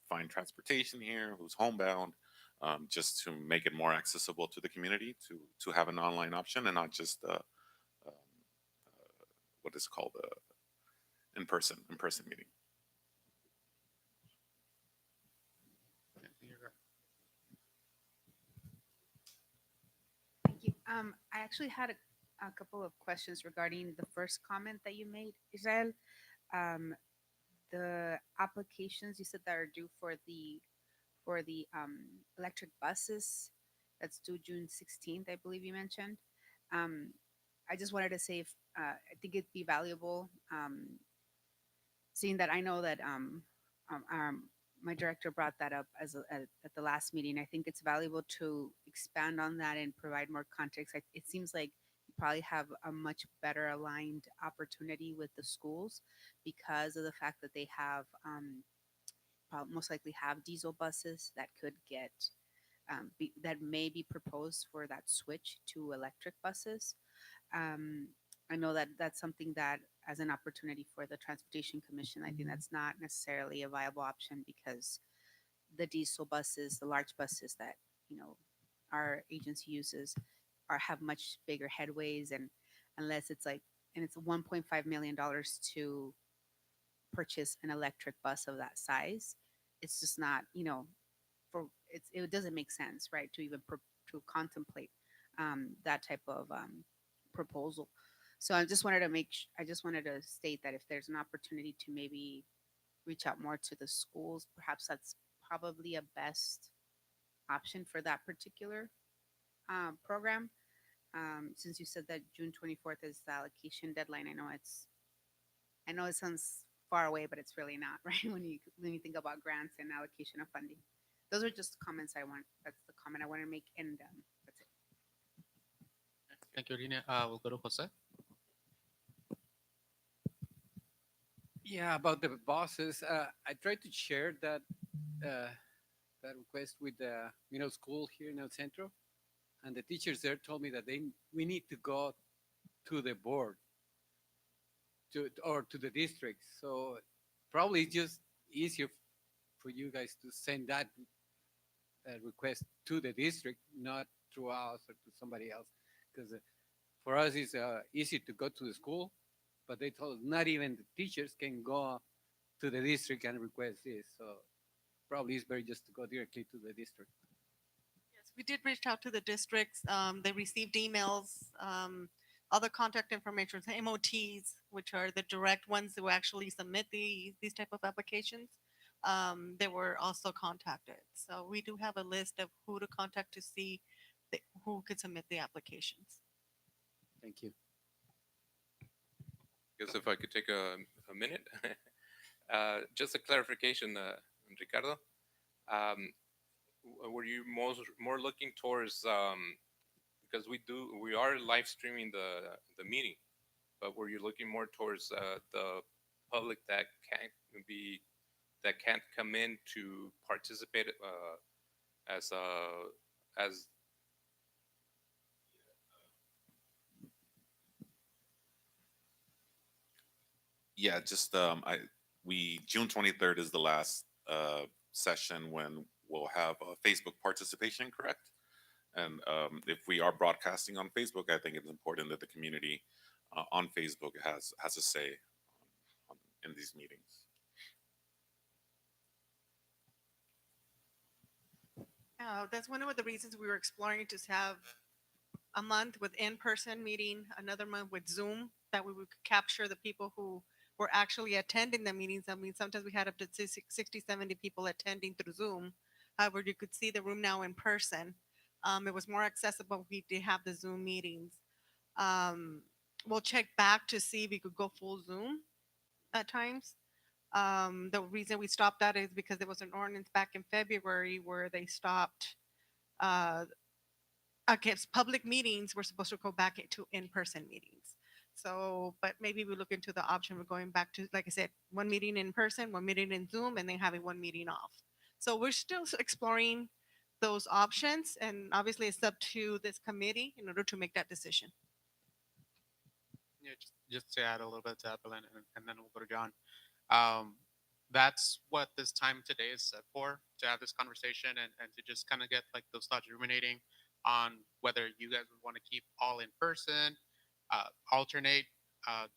find transportation here, who's homebound, just to make it more accessible to the community, to have an online option and not just what is called a in-person meeting. Thank you. I actually had a couple of questions regarding the first comment that you made, Israel. The applications you said that are due for the electric buses, that's due June 16th, I believe you mentioned. I just wanted to say if I think it'd be valuable, seeing that I know that my director brought that up at the last meeting. I think it's valuable to expand on that and provide more context. It seems like you probably have a much better aligned opportunity with the schools because of the fact that they have most likely have diesel buses that could get that may be proposed for that switch to electric buses. I know that that's something that, as an opportunity for the Transportation Commission, I think that's not necessarily a viable option because the diesel buses, the large buses that our agency uses, have much bigger headways, and unless it's like, and it's $1.5 million to purchase an electric bus of that size, it's just not, it doesn't make sense, right, to even to contemplate that type of proposal. So I just wanted to state that if there's an opportunity to maybe reach out more to the schools, perhaps that's probably a best option for that particular program. Since you said that June 24th is the allocation deadline, I know it sounds far away, but it's really not, right? When you think about grants and allocation of funding. Those are just comments that's the comment I want to make, and that's it. Thank you, Irina. We'll go to Jose. Yeah, about the bosses, I tried to share that that request with the middle school here in El Centro, and the teachers there told me that we need to go to the board or to the district. So probably it's just easier for you guys to send that request to the district, not through us or to somebody else, because for us it's easy to go to the school, but they told us not even the teachers can go to the district and request this. So probably it's better just to go directly to the district. Yes, we did reach out to the districts. They received emails, other contact information, MOTs, which are the direct ones who actually submit these type of applications. They were also contacted. So we do have a list of who to contact to see who could submit the applications. Thank you. Guess if I could take a minute. Just a clarification, Ricardo. Were you more looking towards, because we are live streaming the meeting, but were you looking more towards the public that can't come in to participate as Yeah, just June 23rd is the last session when we'll have Facebook participation, correct? And if we are broadcasting on Facebook, I think it's important that the community on Facebook has a say in these meetings. That's one of the reasons we were exploring to have a month with in-person meeting, another month with Zoom, that we would capture the people who were actually attending the meetings. I mean, sometimes we had up to 60, 70 people attending through Zoom. However, you could see the room now in person. It was more accessible. We did have the Zoom meetings. We'll check back to see if we could go full Zoom at times. The reason we stopped that is because there was an ordinance back in February where they stopped. Public meetings were supposed to go back to in-person meetings. So, but maybe we look into the option of going back to, like I said, one meeting in person, one meeting in Zoom, and then having one meeting off. So we're still exploring those options, and obviously it's up to this committee in order to make that decision. Yeah, just to add a little bit to that, Belen, and then we'll go to John. That's what this time today is set for, to have this conversation and to just kind of get like those thoughts ruminating on whether you guys would want to keep all in person, alternate,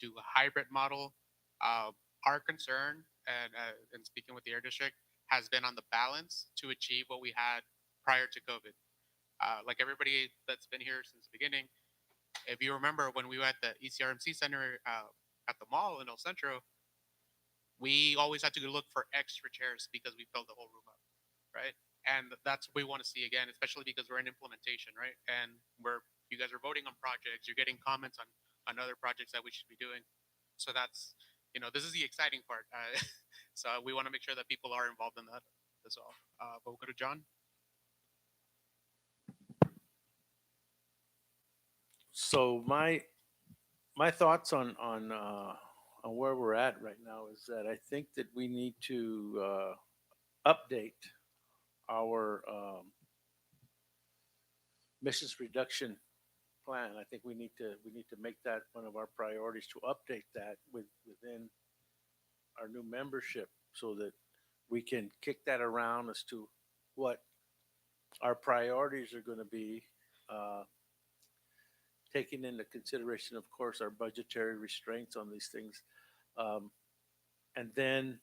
do a hybrid model. Our concern, and speaking with the air district, has been on the balance to achieve what we had prior to COVID. Like everybody that's been here since the beginning, if you remember when we were at the ECRMC Center at the mall in El Centro, we always had to go look for extra chairs because we filled the whole room up, right? And that's what we want to see again, especially because we're in implementation, right? And you guys are voting on projects, you're getting comments on other projects that we should be doing. So that's, this is the exciting part. So we want to make sure that people are involved in that as well. But we'll go to John. So my thoughts on where we're at right now is that I think that we need to update our emissions reduction plan. I think we need to make that one of our priorities to update that within our new membership so that we can kick that around as to what our priorities are going to be, taking into consideration, of course, our budgetary restraints on these things. And then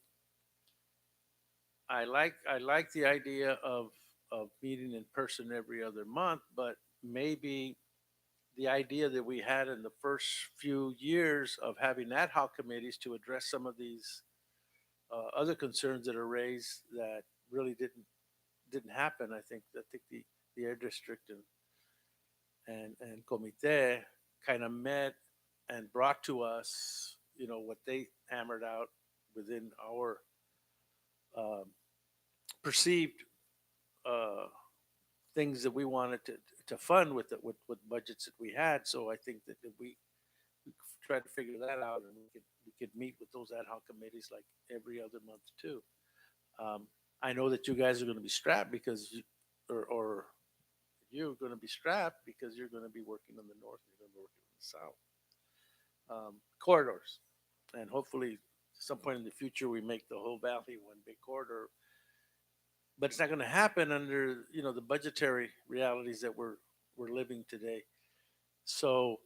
I like the idea of meeting in person every other month, but maybe the idea that we had in the first few years of having ad hoc committees to address some of these other concerns that are raised that really didn't happen. I think the air district and Comité kind of met and brought to us, what they hammered out within our perceived things that we wanted to fund with budgets that we had. So I think that if we try to figure that out, and we could meet with those ad hoc committees like every other month too. I know that you guys are going to be strapped because or you're going to be strapped because you're going to be working on the north and you're going to be working on the south. Corridors, and hopefully at some point in the future we make the whole valley one big corridor. But it's not going to happen under the budgetary realities that we're living today. So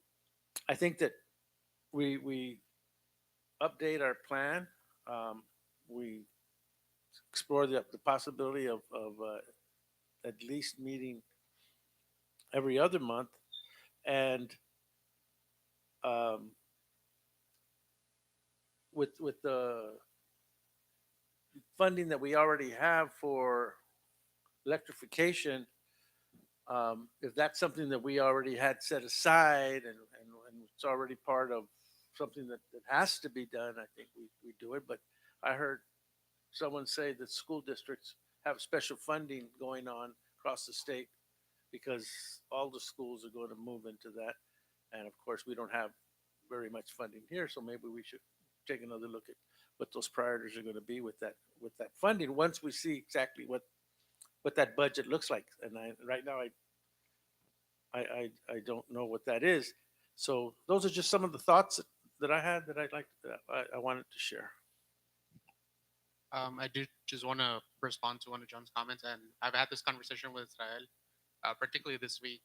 I think that we update our plan. We explore the possibility of at least meeting every other month, and with the funding that we already have for electrification, if that's something that we already had set aside and it's already part of something that has to be done, I think we do it. But I heard someone say that school districts have special funding going on across the state because all the schools are going to move into that. And of course, we don't have very much funding here, so maybe we should take another look at what those priorities are going to be with that funding once we see exactly what that budget looks like. And right now I don't know what that is. So those are just some of the thoughts that I had that I wanted to share. I do just want to respond to one of John's comments, and I've had this conversation with Israel, particularly this week,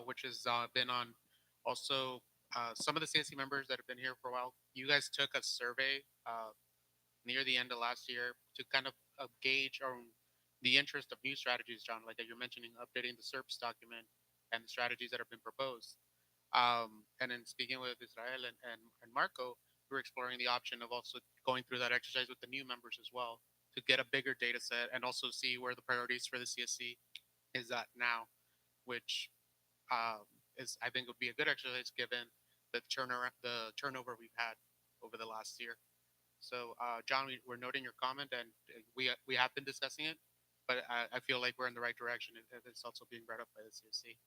which has been on also some of the CSC members that have been here for a while. You guys took a survey near the end of last year to kind of gauge the interest of new strategies, John, like that you're mentioning, updating the SERPs document and the strategies that have been proposed. And then speaking with Israel and Marco, we're exploring the option of also going through that exercise with the new members as well to get a bigger data set and also see where the priorities for the CSC is at now, which is, I think, would be a good exercise given the turnover we've had over the last year. So, John, we're noting your comment, and we have been discussing it, but I feel like we're in the right direction, and it's also being brought up by the CSC.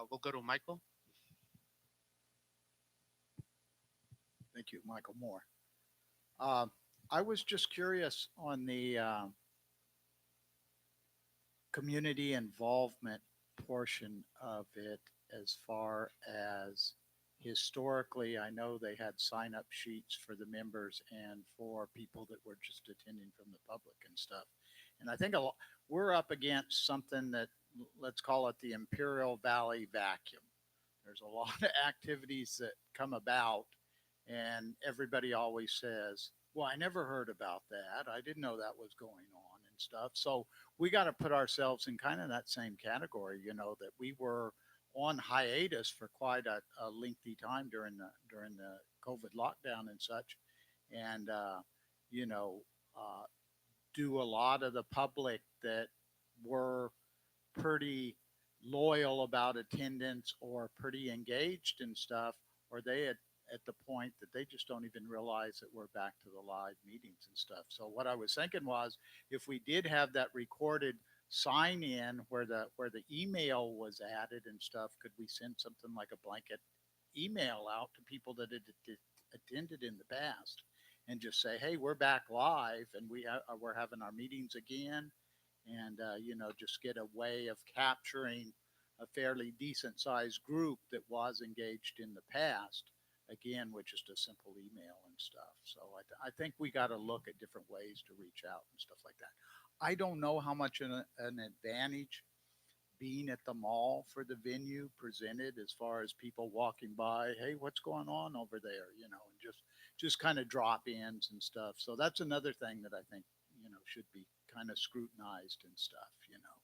We'll go to Michael. Thank you, Michael Moore. I was just curious on the community involvement portion of it, as far as historically, I know they had sign-up sheets for the members and for people that were just attending from the public and stuff. And I think we're up against something that, let's call it the Imperial Valley vacuum. There's a lot of activities that come about, and everybody always says, well, I never heard about that. I didn't know that was going on and stuff. So we got to put ourselves in kind of that same category, that we were on hiatus for quite a lengthy time during the COVID lockdown and such. And, do a lot of the public that were pretty loyal about attendance or pretty engaged and stuff, or they at the point that they just don't even realize that we're back to the live meetings and stuff. So what I was thinking was, if we did have that recorded sign in where the email was added and stuff, could we send something like a blanket email out to people that had attended in the past and just say, hey, we're back live and we're having our meetings again, and just get a way of capturing a fairly decent sized group that was engaged in the past, again, with just a simple email and stuff. So I think we got to look at different ways to reach out and stuff like that. I don't know how much an advantage being at the mall for the venue presented as far as people walking by, hey, what's going on over there, you know, and just kind of drop-ins and stuff. So that's another thing that I think, you know, should be kind of scrutinized and stuff, you know.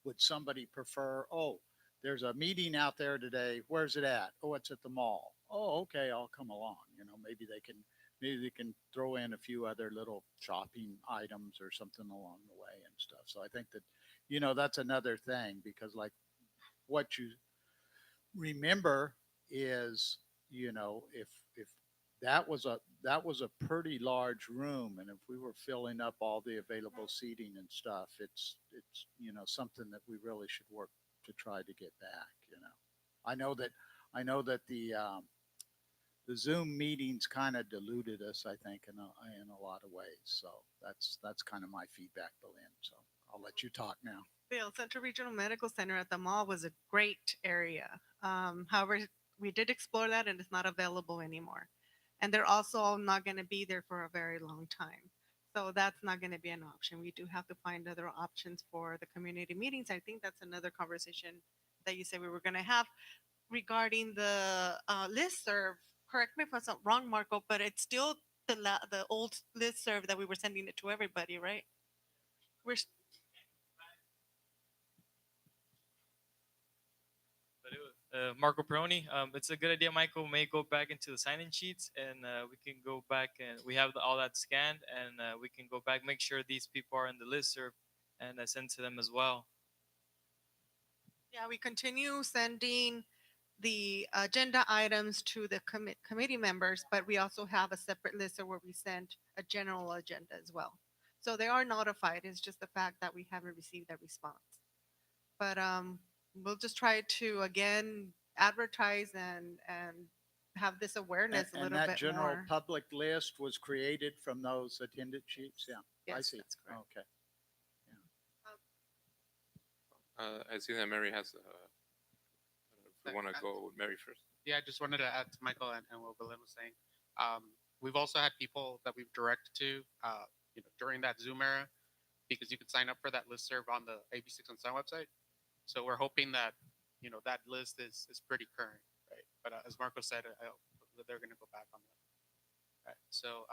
Would somebody prefer, oh, there's a meeting out there today, where's it at? Oh, it's at the mall. Oh, okay, I'll come along. You know, maybe they can throw in a few other little shopping items or something along the way and stuff. So I think that, you know, that's another thing, because like what you remember is, you know, if that was a pretty large room, and if we were filling up all the available seating and stuff, it's you know, something that we really should work to try to get back. You know, I know that the Zoom meetings kind of diluted us, I think, in a lot of ways. So that's kind of my feedback, Belinda. So I'll let you talk now. Bill, Central Regional Medical Center at the mall was a great area. However, we did explore that and it's not available anymore. And they're also not going to be there for a very long time. So that's not going to be an option. We do have to find other options for the community meetings. I think that's another conversation that you said we were going to have regarding the listserv. Correct me if I'm wrong, Marco, but it's still the old listserv that we were sending it to everybody, right? We're Marco Peroni. It's a good idea. Michael may go back into the sign-in sheets, and we can go back and we have all that scanned, and we can go back, make sure these people are in the listserv, and send to them as well. Yeah, we continue sending the agenda items to the committee members, but we also have a separate list where we send a general agenda as well. So they are notified. It's just the fact that we haven't received a response. But we'll just try to again advertise and have this awareness a And little that bit general more. public list was created from those attendance sheets? Yeah, I Yes, see. that's correct. Okay. I see that Mary has. If we want to go with Mary first. Yeah, I just wanted to add to Michael and what Belinda was saying. We've also had people that we've directed to, you know, during that Zoom era, because you could sign up for that listserv on the AB617 website. So we're hoping that, you know, that list is pretty current, right? But as Marco said, I hope that they're going to go back on that. Right. So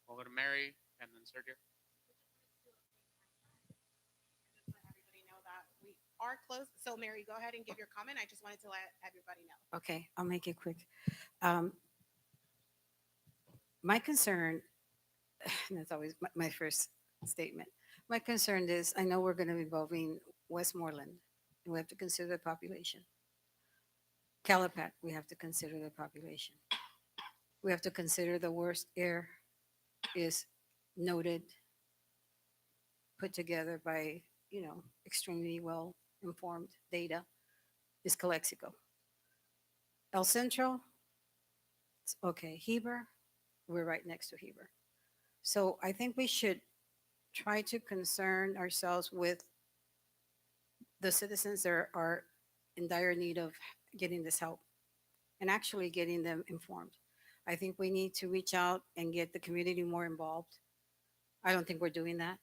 we'll go to Mary and then Sergio. We are close. So Mary, go ahead and give your comment. I just wanted to let everybody know. Okay, I'll make it quick. My concern, and that's always my first statement. My concern is, I know we're going to be involving Westmoreland, and we have to consider the population. Calapat, we have to consider the population. We have to consider the worst air is noted, put together by, you know, extremely well-informed data, is Calexico. El Centro, it's okay. Heber, we're right next to Heber. So I think we should try to concern ourselves with the citizens that are in dire need of getting this help and actually getting them informed. I think we need to reach out and get the community more involved. I don't think we're doing that.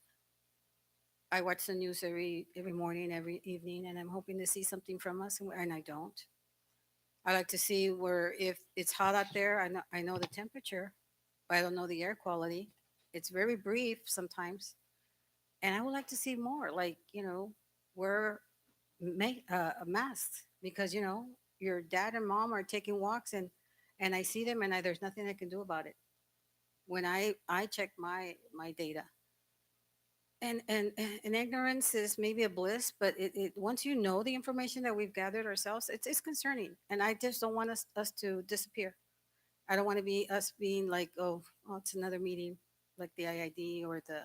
I watch the news every morning, every evening, and I'm hoping to see something from us, and I don't. I like to see where, if it's hot out there, I know the temperature, but I don't know the air quality. It's very brief sometimes, and I would like to see more, like, you know, wear a mask, because, you know, your dad and mom are taking walks, and I see them, and there's nothing I can do about it. When I check my data, and ignorance is maybe a bliss, but it once you know the information that we've gathered ourselves, it's concerning, and I just don't want us to disappear. I don't want to be us being like, oh, it's another meeting like the IID or the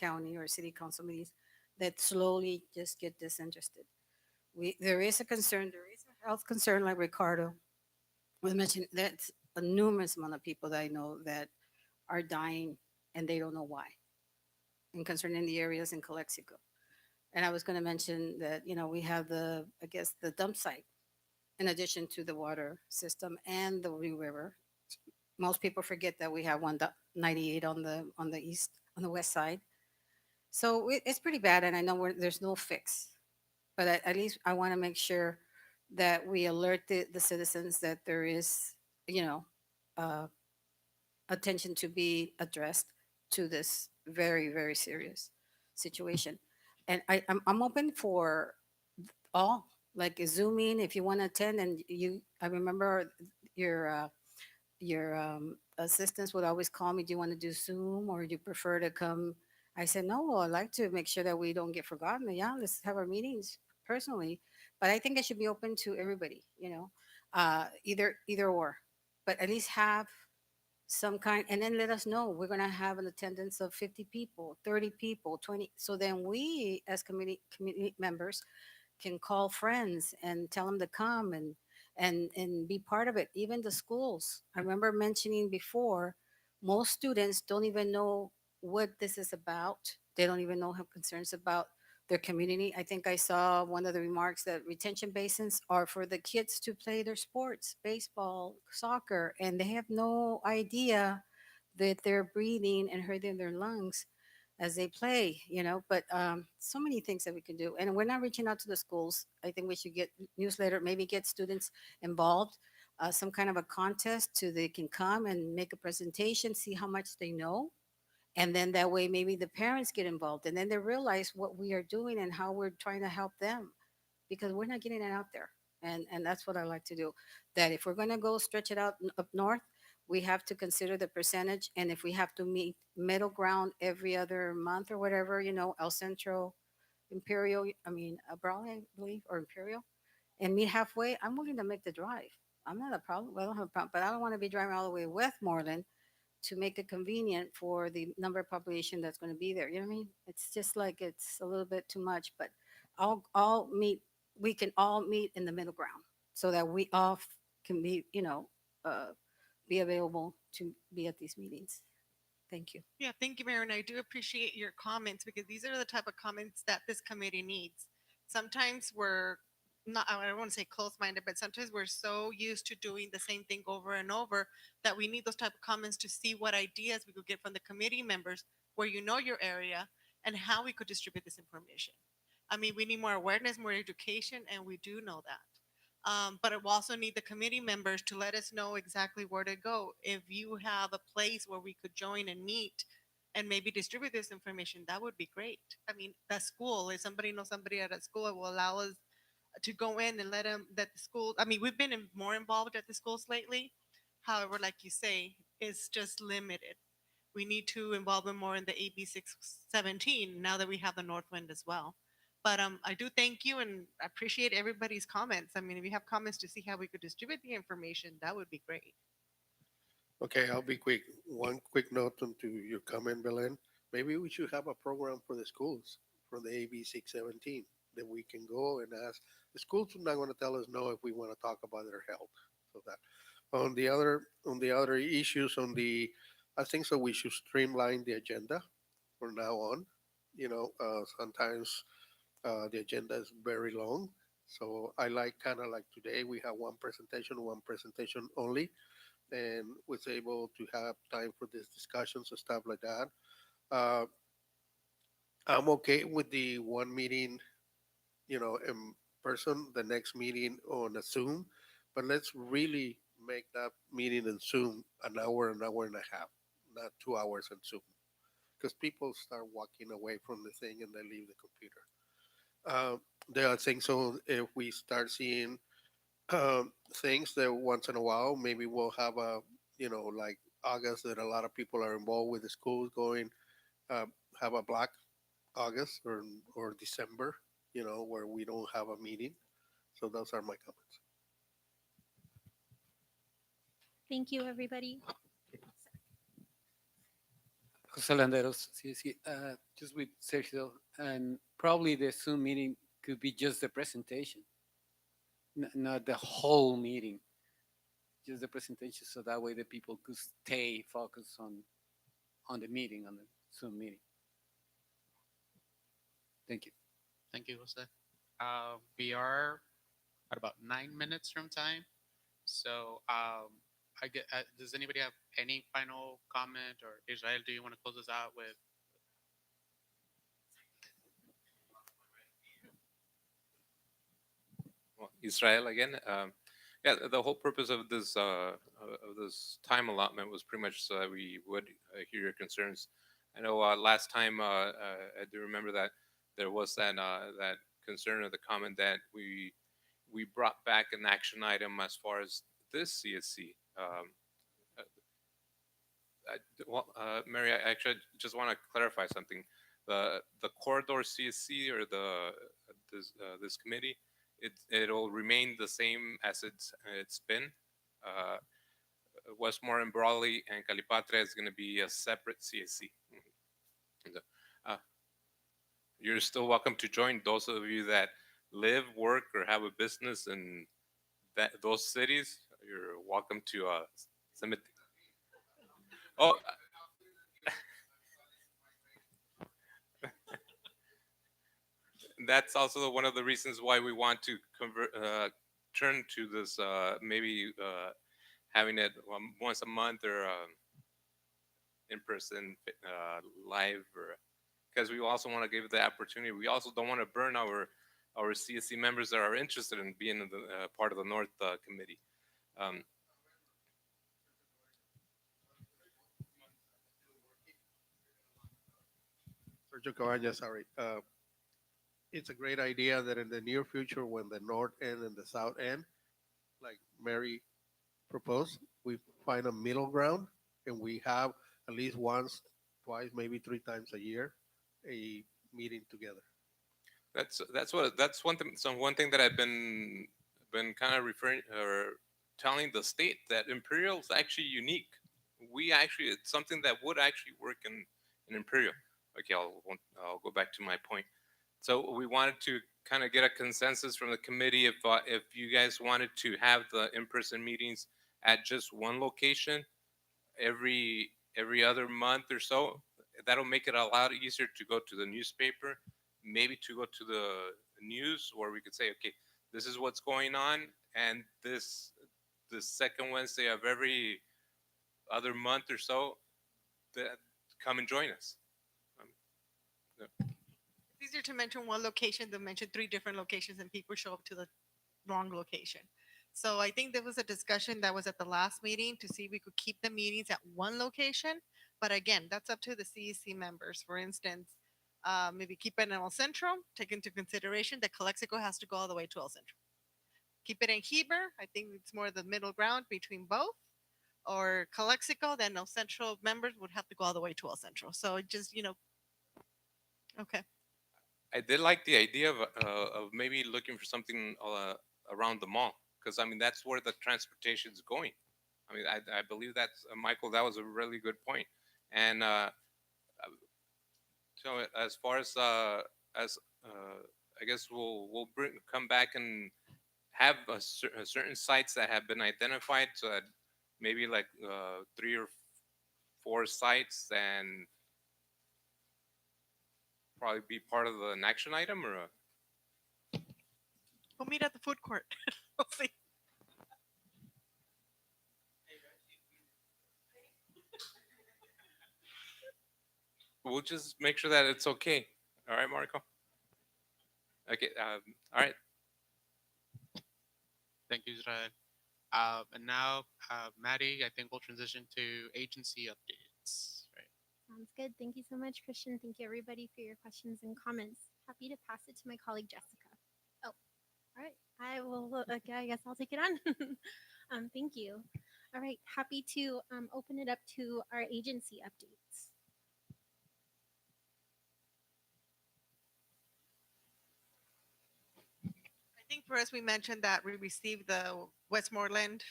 county or city council meetings that slowly just get disinterested. There is a concern, there is a health concern, like Ricardo was mentioning. That's a numerous amount of people that I know that are dying and they don't know why, and concerning the areas in Calexico. And I was going to mention that, we have I guess, the dump site in addition to the water system and the river. Most people forget that we have 198 on the west side. So it's pretty bad, and I know there's no fix. But at least I want to make sure that we alert the citizens that there is, you know, uh, attention to be addressed to this very, very serious situation. And I'm open for all, like Zooming, if you want to attend. And I remember your assistants would always call me, do you want to do Zoom or do you prefer to come? I said, no, I'd like to make sure that we don't get forgotten. Yeah, let's have our meetings personally. But I think it should be open to everybody, either or. But at least have some kind, and then let us know. We're going to have an attendance of 50 people, 30 people, 20. So then we, as community members, can call friends and tell them to come and be part of it. Even the schools. I remember mentioning before, most students don't even know what this is about. They don't even know, have concerns about their community. I think I saw one of the remarks that retention basins are for the kids to play their sports, baseball, soccer, and they have no idea that they're breathing and hurting their lungs as they play, but so many things that we can do. And we're not reaching out to the schools. I think we should get newsletter, maybe get students involved, some kind of a contest so they can come and make a presentation, see how much they know. And then that way, maybe the parents get involved and then they realize what we are doing and how we're trying to help them, because we're not getting it out there. And that's what I like to do. That if we're going to go stretch it out up north, we have to consider the percentage. And if we have to meet middle ground every other month or whatever, El Centro, Imperial, Abril, I believe, or Imperial, and meet halfway, I'm willing to make the drive. I'm not a problem. Well, I don't have a problem, but I don't want to be driving all the way Westmoreland to make it convenient for the number of population that's going to be there. You know what I mean? It's just like it's a little bit too much, but all meet. We can all meet in the middle ground so that we all can be, be available to be at these meetings. Thank you. Yeah, thank you, Mayor. And I do appreciate your comments because these are the type of comments that this committee needs. Sometimes we're not, I don't want to say close-minded, but sometimes we're so used to doing the same thing over and over that we need those type of comments to see what ideas we could get from the committee members where you know your area and how we could distribute this information. We need more awareness, more education, and we do know that. But we also need the committee members to let us know exactly where to go. If you have a place where we could join and meet and maybe distribute this information, that would be great. The school, if somebody knows somebody at a school, it will allow us to go in and let them, that the school, we've been more involved at the schools lately. However, like you say, it's just limited. We need to involve them more in the AB 617 now that we have the Northwind as well. But I do thank you and appreciate everybody's comments. If you have comments to see how we could distribute the information, that would be great. Okay, I'll be quick. One quick note onto your comment, Belen. Maybe we should have a program for the schools, for the AB 617, that we can go and ask. The schools are not going to tell us no if we want to talk about their health. So that on the other issues, I think so we should streamline the agenda from now on. Sometimes the agenda is very long. So I kind of like today we have one presentation only, and was able to have time for these discussions and stuff like that. I'm okay with the one meeting, in person, the next meeting on a Zoom, but let's really make that meeting in Zoom an hour and a half, not 2 hours on Zoom, because people start walking away from the thing and they leave the computer. There are things, so if we start seeing things that once in a while, maybe we'll have like August, that a lot of people are involved with the schools going, have a Black August or December, where we don't have a meeting. So those are my comments. Thank you, everybody. Jose Landeros, CSC, just with Sergio, and probably the Zoom meeting could be just the presentation, not the whole meeting, just the presentation, so that way the people could stay focused on the meeting, on the Zoom meeting. Thank you. Thank you, Jose. We are at about 9 minutes from time. So does anybody have any final comment, or Israel, do you want to close us out with? Well, Israel again. Yeah, the whole purpose of this time allotment was pretty much so that we would hear your concerns. I know last time I do remember that there was that concern or the comment that we brought back an action item as far as this CSC. Mary, I actually just want to clarify something. The corridor CSC or this committee, it'll remain the same as it's been. Westmore and Brawley and Calipatria is going to be a separate CSC. You're still welcome to join. Those of you that live, work, or have a business in those cities, you're welcome to submit. Oh. That's also one of the reasons why we want to turn to this, maybe having it once a month or in person, live, or because we also want to give the opportunity. We also don't want to burn our CSC members that are interested in being in the part of the North Committee. Sergio Cabañas, sorry. It's a great idea that in the near future, when the north end and the south end, like Mary proposed, we find a middle ground and we have at least once, twice, maybe 3 times a year, a meeting together. That's one thing. So one thing that I've been kind of referring or telling the state that Imperial is actually unique. It's something that would actually work in Imperial. Okay, I'll go back to my point. So we wanted to kind of get a consensus from the committee if you guys wanted to have the in-person meetings at just one location every other month or so. That'll make it a lot easier to go to the newspaper, maybe to go to the news, where we could say, okay, this is what's going on, and this second Wednesday of every other month or so, come and join us. It's easier to mention one location than mention 3 different locations and people show up to the wrong location. So I think there was a discussion that was at the last meeting to see if we could keep the meetings at one location. But again, that's up to the CEC members. For instance, maybe keep it in El Centro, take into consideration that Calexico has to go all the way to El Centro. Keep it in Heber. I think it's more the middle ground between both. Or Calexico, then El Centro members would have to go all the way to El Centro. So it just, okay. I did like the idea of maybe looking for something around the mall, because I mean that's where the transportation is going. I mean I believe that's Michael. That was a really good point. And so as far as I guess we'll come back and have certain sites that have been identified, so that maybe like 3 or 4 sites, and probably be part of an action item, or we'll meet at the food court. We'll see. we'll just make sure that it's okay. All right, Marco. Okay. All right. Thank you, Israel. And now, Maddie, I think we'll transition to agency updates. Right. Sounds good. Thank you so much, Christian. Thank you, everybody, for your questions and comments. Happy to pass it to my colleague, Jessica. Oh, all right. I will. Okay, I guess I'll take it on. Thank you. All right. Happy to open it up to our agency updates. I think for us, we mentioned that we received the Westmoreland,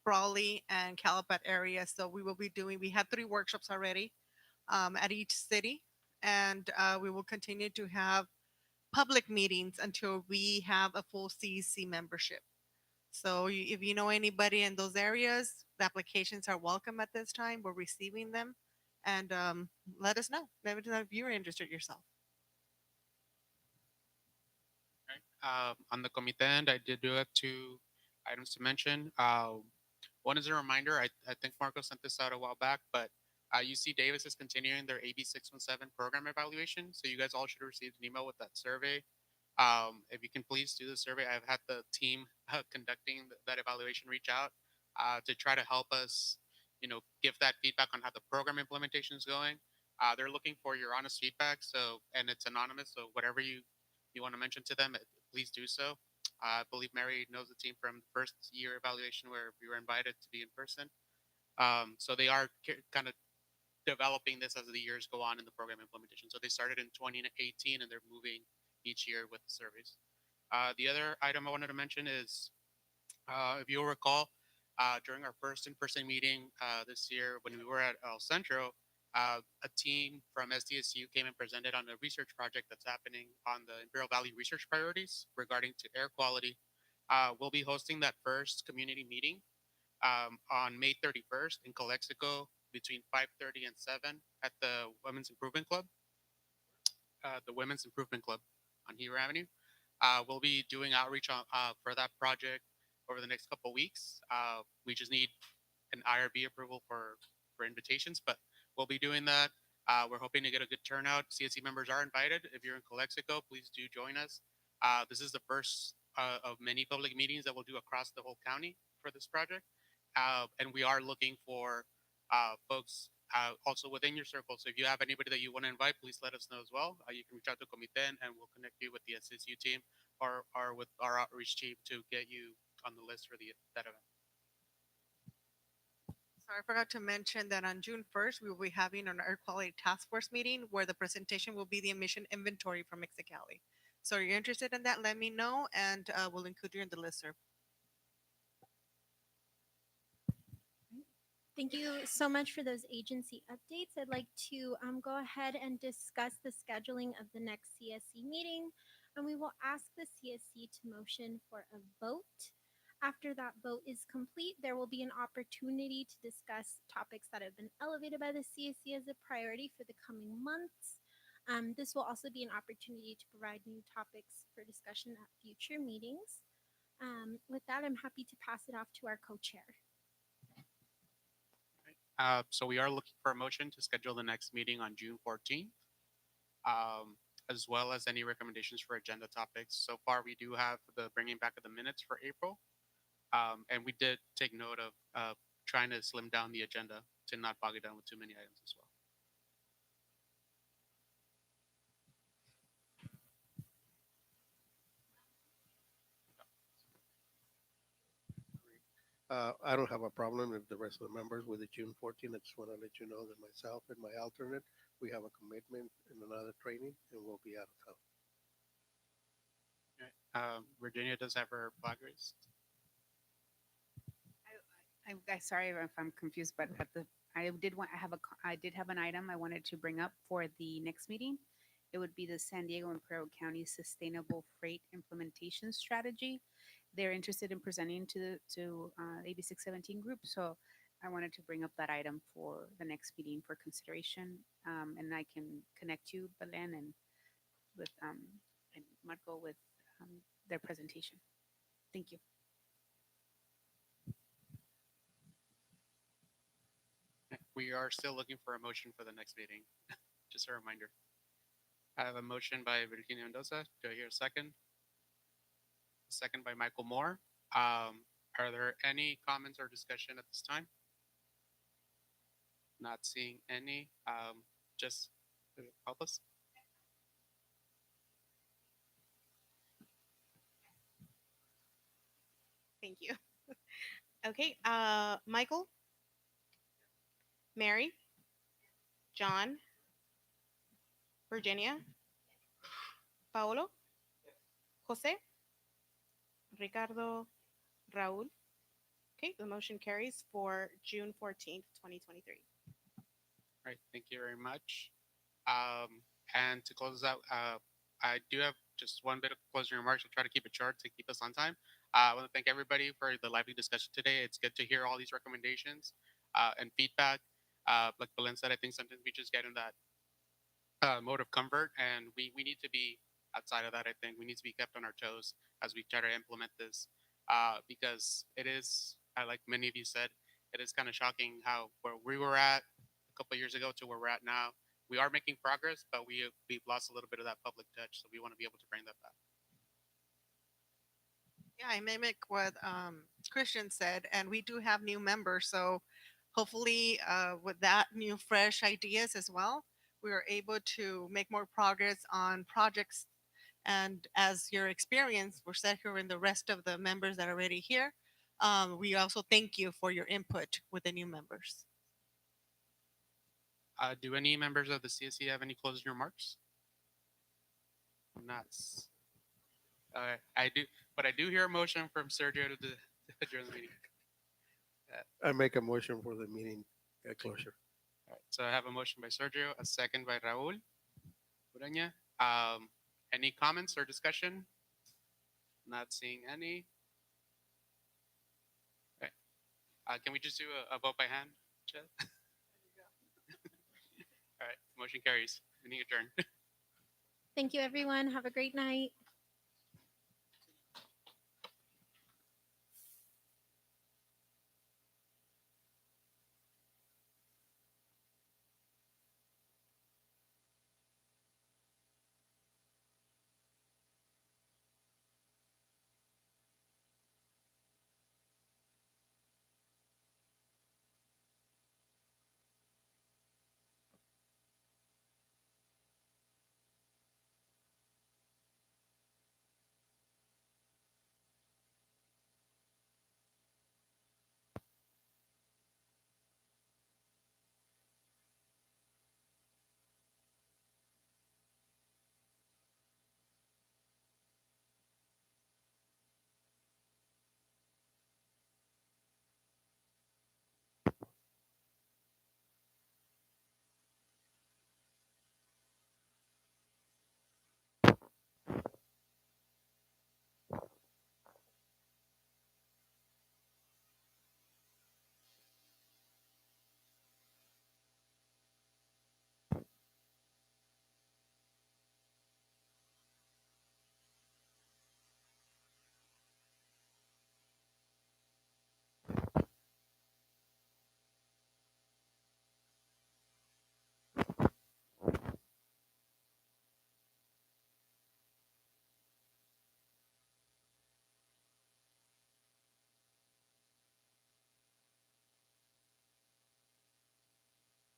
Brawley, and Calapat area. So we had 3 workshops already at each city. And we will continue to have public meetings until we have a full CEC membership. So if you know anybody in those areas, the applications are welcome at this time. We're receiving them. And let us know. Let us know if you're interested yourself. On the comité end, I did do have two items to mention. One is a reminder. I think Marco sent this out a while back, but UC Davis is continuing their AB 617 program evaluation. So you guys all should have received an email with that survey. If you can please do the survey, I've had the team conducting that evaluation reach out to try to help us, give that feedback on how the program implementation is going. They're looking for your honest feedback. So, and it's anonymous. So whatever you want to mention to them, please do so. I believe Mary knows the team from the first year evaluation where we were invited to be in person. So they are kind of developing this as the years go on in the program implementation. So they started in 2018 and they're moving each year with the surveys. The other item I wanted to mention is, if you'll recall, during our first in-person meeting this year when we were at El Centro, a team from SDSU came and presented on a research project that's happening on the Imperial Valley research priorities regarding to air quality. We'll be hosting that first community meeting on May 31st in Calexico between 5:30 and 7 at the Women's Improvement Club. The Women's Improvement Club on Heber Avenue. We'll be doing outreach for that project over the next couple of weeks. We just need an IRB approval for invitations, but we'll be doing that. We're hoping to get a good turnout. CSC members are invited. If you're in Calexico, please do join us. This is the first of many public meetings that we'll do across the whole county for this project. And we are looking for folks also within your circle. So if you have anybody that you want to invite, please let us know as well. You can reach out to Comité and we'll connect you with the SSU team or with our outreach team to get you on the list for that event. So I forgot to mention that on June 1st, we will be having an air quality task force meeting where the presentation will be the emission inventory from Mexicali. So if you're interested in that, let me know and we'll include you in the listserv. Thank you so much for those agency updates. I'd like to go ahead and discuss the scheduling of the next CSC meeting, and we will ask the CSC to motion for a vote. After that vote is complete, there will be an opportunity to discuss topics that have been elevated by the CSC as a priority for the coming months. This will also be an opportunity to provide new topics for discussion at future meetings. With that, I'm happy to pass it off to our co-chair. So we are looking for a motion to schedule the next meeting on June 14th, as well as any recommendations for agenda topics. So far, we do have the bringing back of the minutes for April. And we did take note of trying to slim down the agenda to not bog it down with too many items as well. I don't have a problem if the rest of the members with the June 14th. I just want to let you know that myself and my alternate, we have a commitment in another training and we'll be out of town. Virginia does have her flag raised. I'm sorry if I'm confused, but I did have an item I wanted to bring up for the next meeting. It would be the San Diego and Imperial County Sustainable Freight Implementation Strategy. They're interested in presenting to AB 617 group, so I wanted to bring up that item for the next meeting for consideration, and I can connect you, Belen, and with and Marco with their presentation. Thank you. We are still looking for a motion for the next meeting. Just a reminder. I have a motion by Virginia Mendoza. Do I hear a second? Second by Michael Moore. Are there any comments or discussion at this time? Not seeing any. Just help us. Thank you. Okay, Michael, Mary, John, Virginia, Paolo, Jose, Ricardo, Raul. Okay, the motion carries for June 14th, 2023. All right, thank you very much. And to close out, I do have just one bit of closing remarks. I'll try to keep it short to keep us on time. I want to thank everybody for the lively discussion today. It's good to hear all these recommendations and feedback. Like Belen said, I think sometimes we just get in that mode of comfort, and we need to be outside of that, I think we need to be kept on our toes as we try to implement this, because it is, like many of you said, it is kind of shocking how where we were at a couple of years ago to where we're at now. We are making progress, but we've lost a little bit of that public touch, so we want to be able to bring that back. Yeah, I mimic what Christian said, and we do have new members. So hopefully, with that new, fresh ideas as well, we are able to make more progress on projects. And as your experience, we're set here and the rest of the members that are already here. We also thank you for your input with the new members. Do any members of the CSC have any closing remarks? Not. I do, but I do hear a motion from Sergio to adjourn the meeting. I make a motion for the meeting closure. All right, so I have a motion by Sergio, a second by Raul Ureña. Any comments or discussion? Not seeing any. Okay. Can we just do a vote by hand, Chad? All right, motion carries. Meeting adjourned. Thank you, everyone. Have a great night.